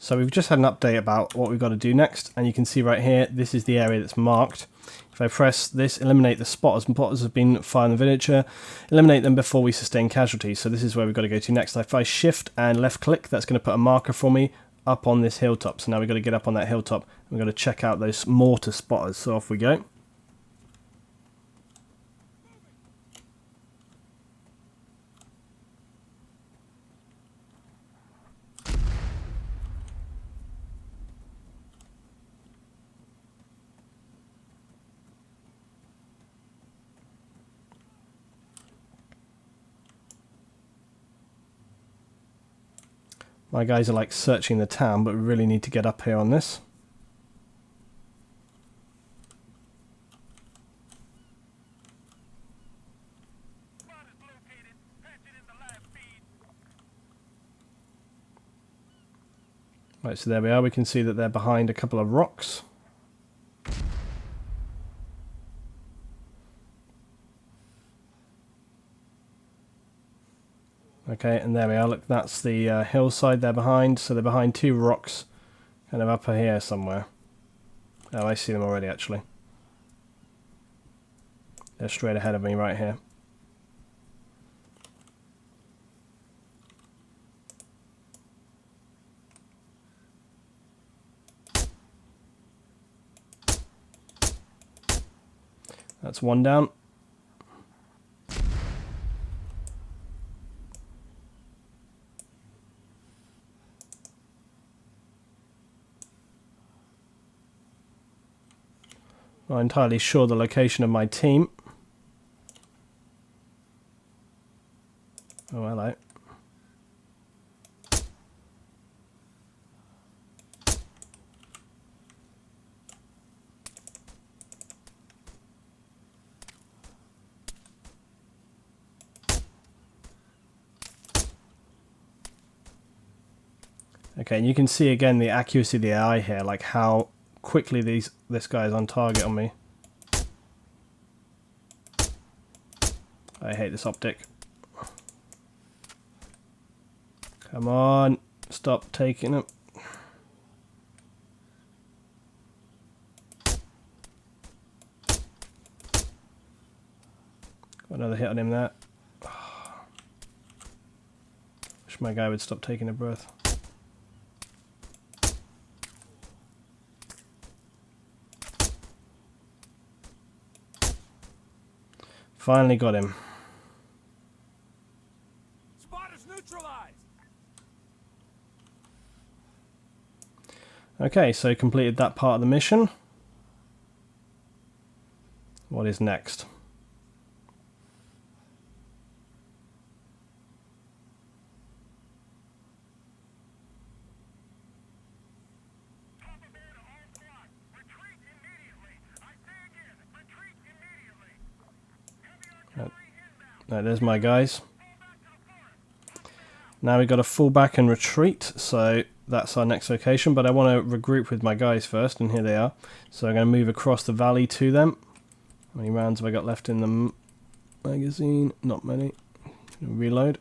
Speaker 1: So we've just had an update about what we've got to do next, and you can see right here, this is the area that's marked. If I press this, eliminate the spotters. Spotters have been fired in the villager. Eliminate them before we sustain casualties. So this is where we've got to go to next. If I shift and left click, that's going to put a marker for me up on this hilltop. So now we've got to get up on that hilltop. We've got to check out those mortar spotters. So off we go. My guys are like searching the town, but we really need to get up here on this. Right, so there we are. We can see that they're behind a couple of rocks. Okay, and there we are. Look, that's the hillside they're behind. So they're behind 2 rocks, kind of up here somewhere. Oh, I see them already, actually. They're straight ahead of me right here. That's one down. Not entirely sure the location of my team. Oh, hello. Okay, and you can see again the accuracy of the AI here, like how quickly this guy is on target on me. I hate this optic. Come on, stop taking him. Got another hit on him there. Wish my guy would stop taking a breath. Finally got him.
Speaker 3: Spotters neutralized.
Speaker 1: Okay, so completed that part of the mission. What is next? Right, there's my guys. Now we've got to fall back and retreat, so that's our next location, but I want to regroup with my guys first, and here they are. So I'm going to move across the valley to them. How many rounds have I got left in the magazine? Not many. Reload.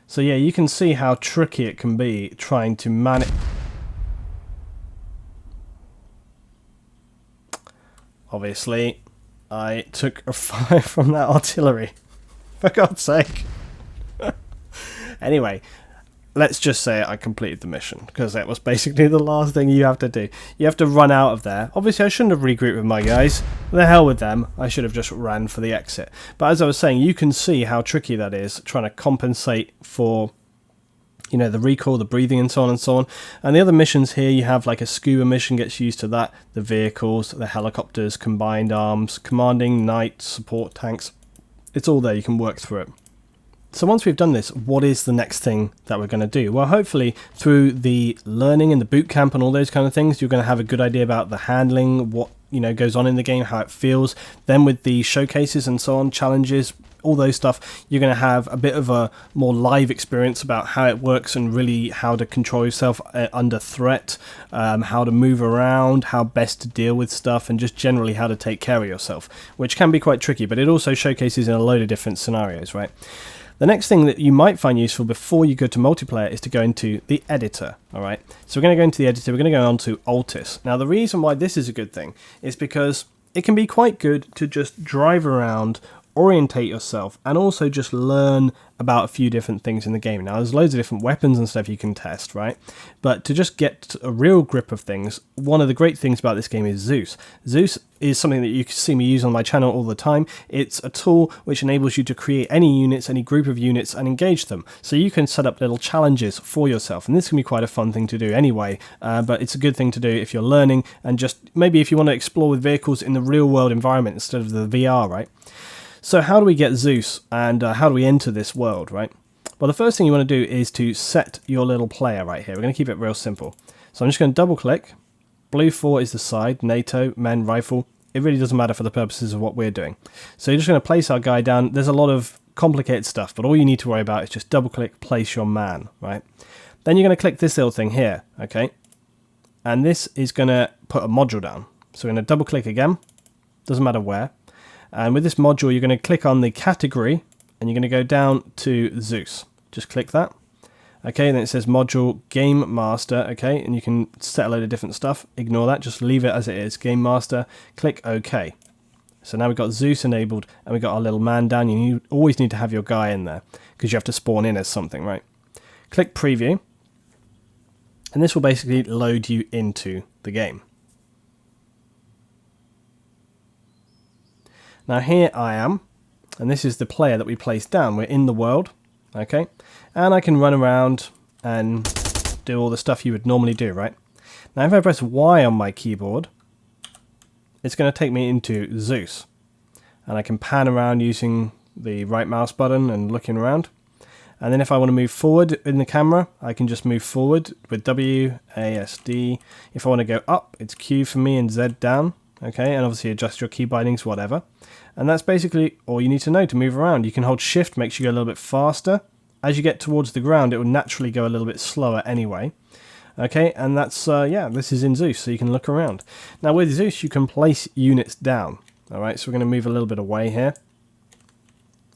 Speaker 1: So yeah, you can see how tricky it can be trying to manage. Obviously, I took a fire from that artillery. For God's sake. Anyway, let's just say I completed the mission, because that was basically the last thing you have to do. You have to run out of there. Obviously, I shouldn't have regrouped with my guys. The hell with them. I should have just ran for the exit. But as I was saying, you can see how tricky that is, trying to compensate for, you know, the recoil, the breathing, and so on and so on. And the other missions here, you have like a scuba mission gets used to that. The vehicles, the helicopters, combined arms, commanding, night, support tanks. It's all there, you can work through it. So once we've done this, what is the next thing that we're going to do? Well, hopefully through the learning and the boot camp and all those kind of things, you're going to have a good idea about the handling, what, you know, goes on in the game, how it feels. Then with the showcases and so on, challenges, all those stuff, you're going to have a bit of a more live experience about how it works and really how to control yourself under threat, how to move around, how best to deal with stuff, and just generally how to take care of yourself, which can be quite tricky, but it also showcases in a load of different scenarios, right? The next thing that you might find useful before you go to multiplayer is to go into the editor, alright? So we're going to go into the editor, we're going to go on to Altis. Now the reason why this is a good thing is because it can be quite good to just drive around, orientate yourself, and also just learn about a few different things in the game. Now there's loads of different weapons and stuff you can test, right? But to just get a real grip of things, one of the great things about this game is ZEUS. ZEUS is something that you can see me use on my channel all the time. It's a tool which enables you to create any units, any group of units, and engage them. So you can set up little challenges for yourself, and this can be quite a fun thing to do anyway, but it's a good thing to do if you're learning, and just maybe if you want to explore with vehicles in the real world environment instead of the VR, right? So how do we get ZEUS, and how do we enter this world, right? Well, the first thing you want to do is to set your little player right here. We're going to keep it real simple. So I'm just going to double click. Blue 4 is the side, NATO, men, rifle. It really doesn't matter for the purposes of what we're doing. So you're just going to place our guy down. There's a lot of complicated stuff, but all you need to worry about is just double click, place your man, right? Then you're going to click this little thing here, okay? And this is going to put a module down. So we're going to double click again. Doesn't matter where. And with this module, you're going to click on the category, and you're going to go down to ZEUS. Just click that. Okay, and then it says module Game Master, okay, and you can set a load of different stuff. Ignore that, just leave it as it is, Game Master. Click OK. So now we've got ZEUS enabled, and we've got our little man down. You always need to have your guy in there, because you have to spawn in as something, right? Click Preview, and this will basically load you into the game. Now here I am, and this is the player that we placed down. We're in the world, okay? And I can run around and do all the stuff you would normally do, right? Now if I press Y on my keyboard, it's going to take me into ZEUS. And I can pan around using the right mouse button and looking around. And then if I want to move forward in the camera, I can just move forward with W, A, S, D. If I want to go up, it's Q for me and Z down. Okay, and obviously adjust your key bindings, whatever. And that's basically all you need to know to move around. You can hold shift, makes you go a little bit faster. As you get towards the ground, it will naturally go a little bit slower anyway. Okay, and that's, yeah, this is in ZEUS, so you can look around. Now with ZEUS, you can place units down. Alright, so we're going to move a little bit away here.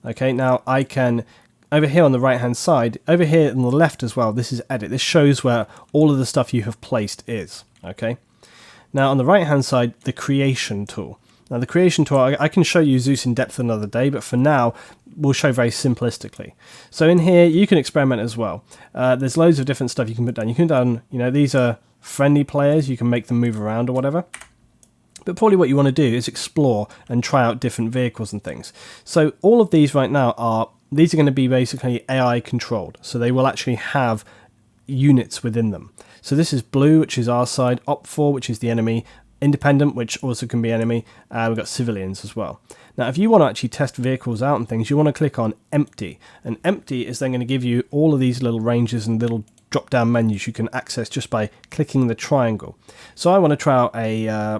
Speaker 1: Okay, now I can, over here on the right hand side, over here on the left as well, this is edit. This shows where all of the stuff you have placed is. Okay. Now on the right hand side, the creation tool. Now the creation tool, I can show you ZEUS in depth another day, but for now, we'll show very simplistically. So in here, you can experiment as well. There's loads of different stuff you can put down. You can put down, you know, these are friendly players. You can make them move around or whatever. But probably what you want to do is explore and try out different vehicles and things. So all of these right now these are going to be basically AI controlled. So they will actually have units within them. So this is blue, which is our side, Op4, which is the enemy, independent, which also can be enemy, we've got civilians as well. Now if you want to actually test vehicles out and things, you want to click on empty, and empty is then going to give you all of these little ranges and little drop down menus you can access just by clicking the triangle. So I want to try out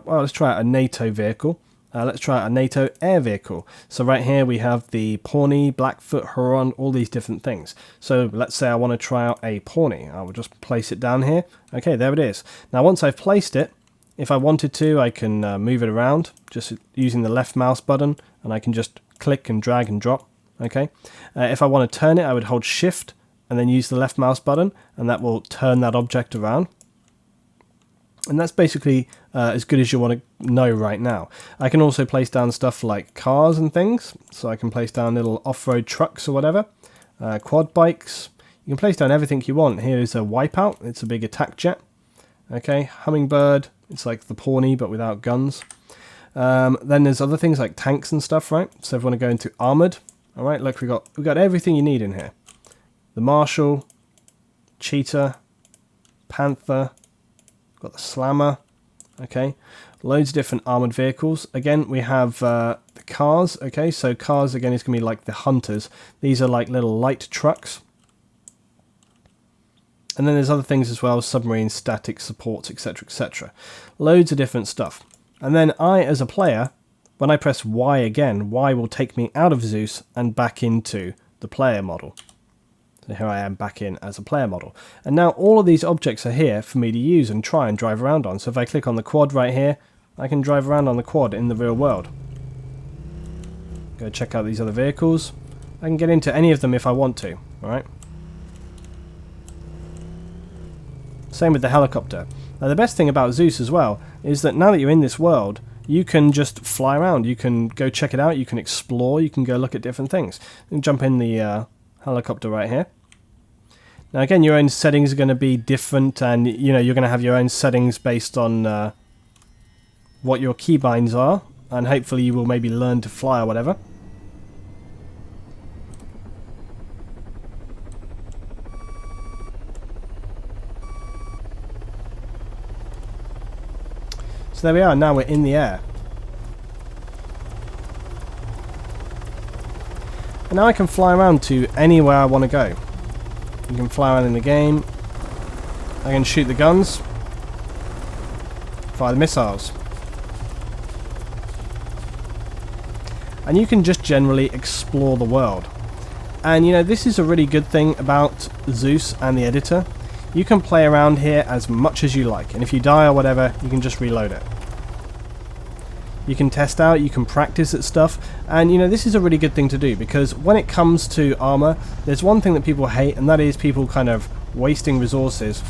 Speaker 1: let's try out a NATO vehicle. Let's try out a NATO air vehicle. So right here we have the Pawnee, Blackfoot, Huron, all these different things. So let's say I want to try out a Pawnee. I will just place it down here. Okay, there it is. Now once I've placed it, if I wanted to, I can move it around just using the left mouse button, and I can just click and drag and drop. Okay. If I want to turn it, I would hold shift and then use the left mouse button, and that will turn that object around. And that's basically as good as you want to know right now. I can also place down stuff like cars and things. So I can place down little off-road trucks or whatever. Quad bikes. You can place down everything you want. Here is a Wipeout. It's a big attack jet. Okay, Hummingbird. It's like the Pawnee but without guns. Then there's other things like tanks and stuff, right? So if we want to go into armored. All right, look, we've got everything you need in here. The Marshal, Cheetah, Panther. Got the Slammer, okay, loads of different armoured vehicles. Again, we have the cars, okay, so cars again is going to be like the Hunters. These are like little light trucks. And then there's other things as well, submarine, static supports, etc, etc. Loads of different stuff. And then I, as a player, when I press Y again, Y will take me out of ZEUS and back into the player model. So here I am back in as a player model. And now all of these objects are here for me to use and try and drive around on. So if I click on the quad right here, I can drive around on the quad in the real world. Go check out these other vehicles. I can get into any of them if I want to, alright? Same with the helicopter. Now the best thing about ZEUS as well is that now that you're in this world, you can just fly around. You can go check it out, you can explore, you can go look at different things. And jump in the helicopter right here. Now again, your own settings are going to be different, and you know you're going to have your own settings based on what your keybinds are, and hopefully you will maybe learn to fly or whatever. So there we are, now we're in the air. And now I can fly around to anywhere I want to go. You can fly around in the game. I can shoot the guns. Fire the missiles. And you can just generally explore the world. And you know, this is a really good thing about ZEUS and the editor. You can play around here as much as you like. And if you die or whatever, you can just reload it. You can test out, you can practice at stuff, and you know, this is a really good thing to do, because when it comes to Arma, there's one thing that people hate, and that is people kind of wasting resources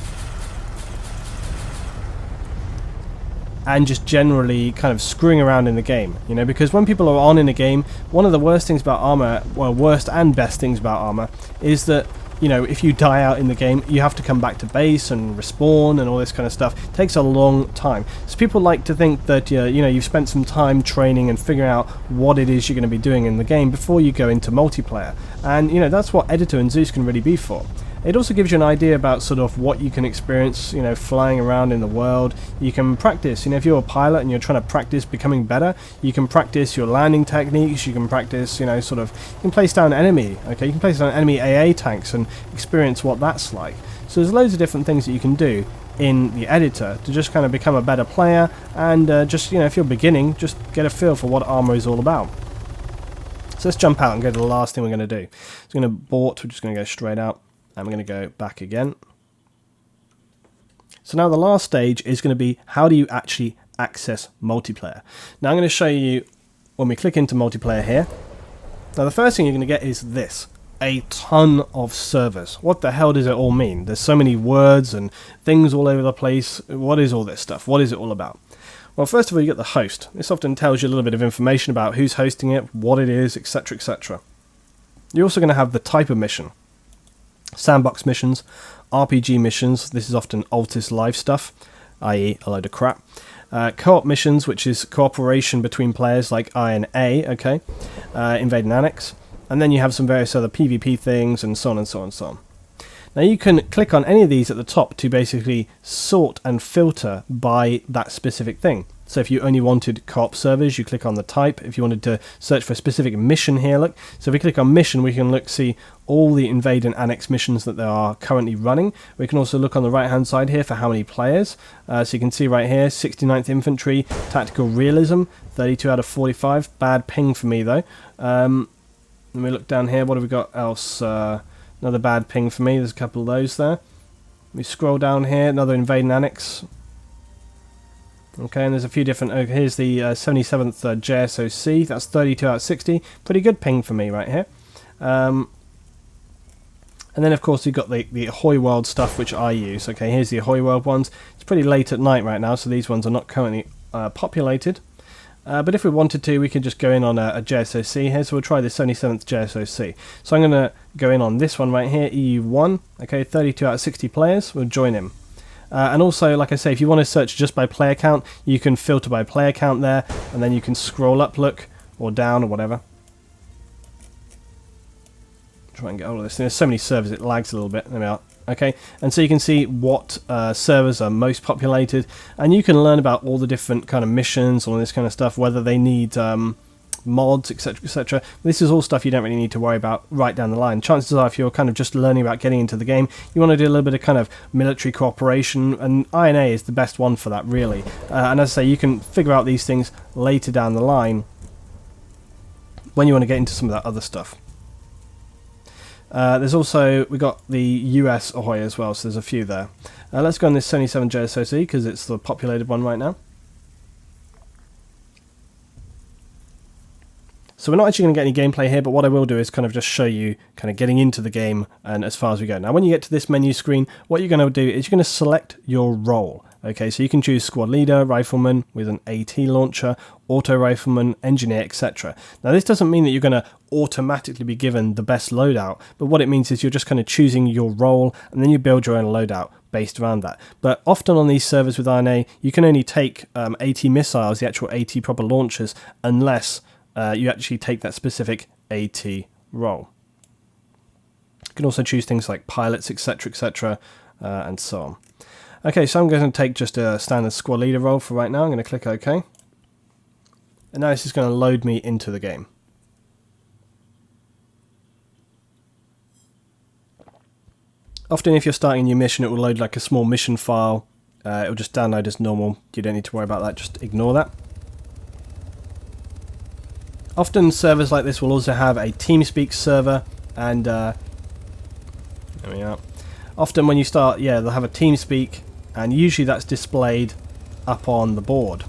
Speaker 1: and just generally kind of screwing around in the game, you know, because when people are on in a game, one of the worst things about Arma, well, worst and best things about Arma, is that you know, if you die out in the game, you have to come back to base and respawn and all this kind of stuff. It takes a long time. So people like to think that, you know, you've spent some time training and figuring out what it is you're going to be doing in the game before you go into multiplayer. And, you know, that's what Editor and ZEUS can really be for. It also gives you an idea about sort of what you can experience, you know, flying around in the world. You can practice, you know, if you're a pilot and you're trying to practice becoming better, you can practice your landing techniques, you can practice, you know, sort of, you can place down enemy, okay, you can place down enemy AA tanks and experience what that's like. So there's loads of different things that you can do in the editor to just kind of become a better player and just, you know, if you're beginning, just get a feel for what Arma is all about. So let's jump out and go to the last thing we're going to do. So we're going to abort, we're just going to go straight out. And we're going to go back again. So now the last stage is going to be how do you actually access multiplayer. Now I'm going to show you when we click into multiplayer here. Now the first thing you're going to get is this. A ton of servers. What the hell does it all mean? There's so many words and things all over the place. What is all this stuff? What is it all about? Well, first of all, you get the host. This often tells you a little bit of information about who's hosting it, what it is, etc, etc. You're also going to have the type of mission. Sandbox missions, RPG missions, this is often Altis Live stuff, i.e. a load of crap. Co-op missions, which is cooperation between players like I and A, okay, invade and annex, and then you have some various other PvP things and so on and so on and so on. Now you can click on any of these at the top to basically sort and filter by that specific thing. So if you only wanted co-op servers, you click on the type. If you wanted to search for a specific mission here, look. So if we click on mission, we can see all the invade and annex missions that they are currently running. We can also look on the right hand side here for how many players. So you can see right here, 69th Infantry, Tactical Realism, 32 out of 45. Bad ping for me though. Let me look down here, what have we got else? Another bad ping for me, there's a couple of those there. We scroll down here, another invade and annex. Okay, and there's a few different, here's the 77th JSOC, that's 32 out of 60. Pretty good ping for me right here. And then of course we've got the Ahoy World stuff which I use. Okay, here's the Ahoy World ones. It's pretty late at night right now, so these ones are not currently populated. But if we wanted to, we could just go in on a JSOC here. So we'll try the 77th JSOC. So I'm going to go in on this one right here, EU1. Okay, 32 out of 60 players. We'll join him. And also, like I say, if you want to search just by player count, you can filter by player count there, and then you can scroll up, look, or down, or whatever. Try and get hold of this. There's so many servers, it lags a little bit. There we are. Okay, and so you can see what servers are most populated, and you can learn about all the different kind of missions, all this kind of stuff, whether they need mods, etc, etc. This is all stuff you don't really need to worry about right down the line. Chances are, if you're kind of just learning about getting into the game, you want to do a little bit of kind of military cooperation, and INA is the best one for that, really. And as I say, you can figure out these things later down the line when you want to get into some of that other stuff. There's also, we got the US Ahoy as well, so there's a few there. Let's go on this 77 JSOC because it's the populated one right now. So we're not actually going to get any gameplay here, but what I will do is kind of just show you kind of getting into the game and as far as we go. Now when you get to this menu screen, what you're going to do is you're going to select your role. Okay, so you can choose squad leader, rifleman with an AT launcher, auto rifleman, engineer, etc. Now this doesn't mean that you're going to automatically be given the best loadout, but what it means is you're just kind of choosing your role and then you build your own loadout based around that. But often on these servers with INA, you can only take AT missiles, the actual AT proper launchers, unless you actually take that specific AT role. You can also choose things like pilots, etc, etc, and so on. Okay, so I'm going to take just a standard squad leader role for right now. I'm going to click OK. And now this is going to load me into the game. Often if you're starting a new mission, it will load like a small mission file. It will just download as normal. You don't need to worry about that, just ignore that. Often servers like this will also have a TeamSpeak server, and there we are. Often when you start, yeah, they'll have a TeamSpeak, and usually that's displayed up on the board.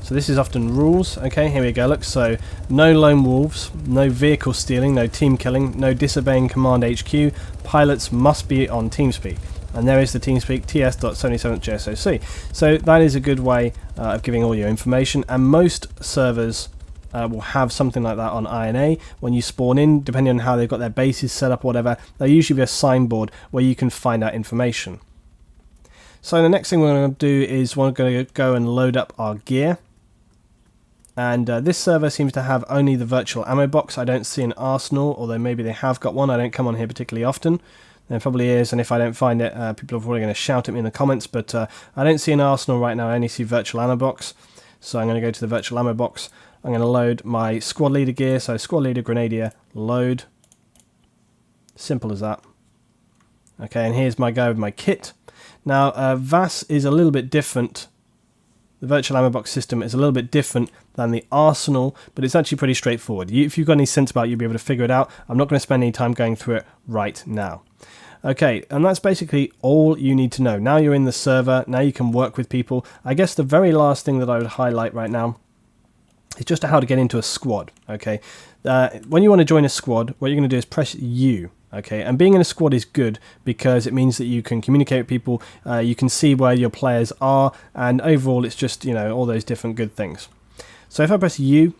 Speaker 1: So this is often rules. Okay, here we go. Look, so no lone wolves, no vehicle stealing, no team killing, no disobeying command HQ. Pilots must be on TeamSpeak. And there is the TeamSpeak ts.77JSOC. So that is a good way of giving all your information, and most servers will have something like that on INA. When you spawn in, depending on how they've got their bases set up or whatever, there'll usually be a signboard where you can find out information. So the next thing we're going to do is we're going to go and load up our gear. And this server seems to have only the virtual ammo box. I don't see an arsenal, although maybe they have got one. I don't come on here particularly often. There probably is, and if I don't find it, people are probably going to shout at me in the comments, but I don't see an arsenal right now. I only see virtual ammo box. So I'm going to go to the virtual ammo box. I'm going to load my squad leader gear. So squad leader, grenadier, load. Simple as that. Okay, and here's my guy with my kit. Now, VAS is a little bit different. The virtual ammo box system is a little bit different than the arsenal, but it's actually pretty straightforward. If you've got any sense about it, you'll be able to figure it out. I'm not going to spend any time going through it right now. Okay, and that's basically all you need to know. Now you're in the server, now you can work with people. I guess the very last thing that I would highlight right now is just how to get into a squad. Okay, when you want to join a squad, what you're going to do is press U. Okay, and being in a squad is good because it means that you can communicate with people, you can see where your players are, and overall it's just, you know, all those different good things. So if I press U,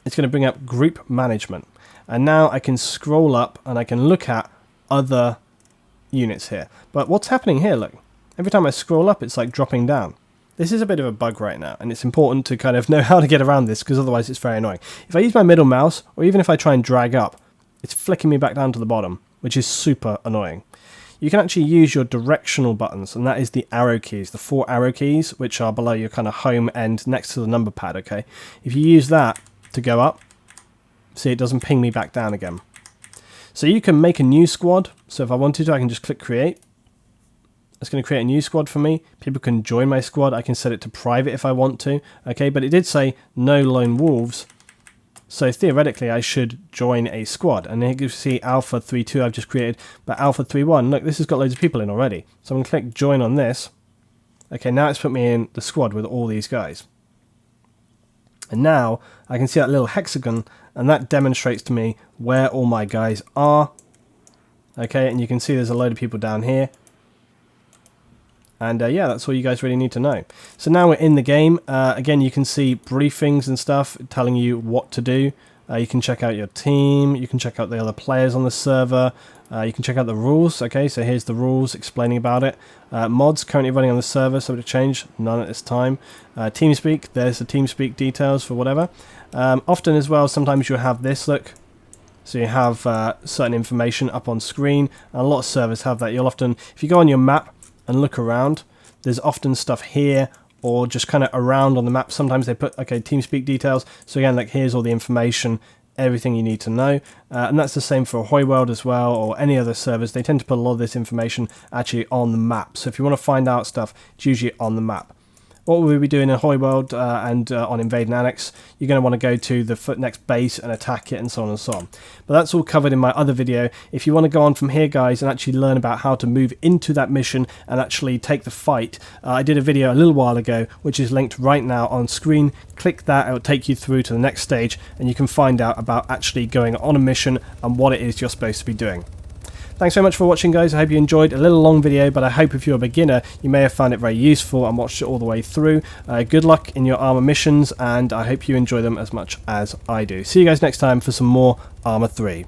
Speaker 1: it's going to bring up group management. And now I can scroll up and I can look at other units here. But what's happening here, look, every time I scroll up, it's like dropping down. This is a bit of a bug right now, and it's important to kind of know how to get around this, because otherwise it's very annoying. If I use my middle mouse, or even if I try and drag up, it's flicking me back down to the bottom, which is super annoying. You can actually use your directional buttons, and that is the arrow keys, the 4 arrow keys, which are below your kind of home end next to the number pad, okay? If you use that to go up, see, it doesn't ping me back down again. So you can make a new squad. So if I wanted to, I can just click create. It's going to create a new squad for me. People can join my squad. I can set it to private if I want to. Okay, but it did say no lone wolves. So theoretically, I should join a squad. And then you can see Alpha 3.2 I've just created. But Alpha 3.1, look, this has got loads of people in already. So I'm going to click join on this. Okay, now it's put me in the squad with all these guys. And now I can see that little hexagon, and that demonstrates to me where all my guys are. Okay, and you can see there's a load of people down here. And yeah, that's all you guys really need to know. So now we're in the game. Again, you can see briefings and stuff telling you what to do. You can check out your team. You can check out the other players on the server. You can check out the rules. Okay, so here's the rules explaining about it. Mods currently running on the server, subject to change. None at this time. TeamSpeak, there's the TeamSpeak details for whatever. Often as well, sometimes you'll have this, look. So you have certain information up on screen. And a lot of servers have that. You'll often, if you go on your map and look around, there's often stuff here or just kind of around on the map. Sometimes they put, okay, TeamSpeak details. So again, like here's all the information, everything you need to know. And that's the same for Ahoy World as well, or any other servers. They tend to put a lot of this information actually on the map. So if you want to find out stuff, it's usually on the map. What we'll be doing in Ahoy World and on Invade and Annex, you're going to want to go to the next base and attack it and so on and so on. But that's all covered in my other video. If you want to go on from here, guys, and actually learn about how to move into that mission and actually take the fight, I did a video a little while ago, which is linked right now on screen. Click that, it will take you through to the next stage, and you can find out about actually going on a mission and what it is you're supposed to be doing. Thanks very much for watching, guys. I hope you enjoyed a little long video, but I hope if you're a beginner, you may have found it very useful and watched it all the way through. Good luck in your Arma missions, and I hope you enjoy them as much as I do. See you guys next time for some more Arma 3.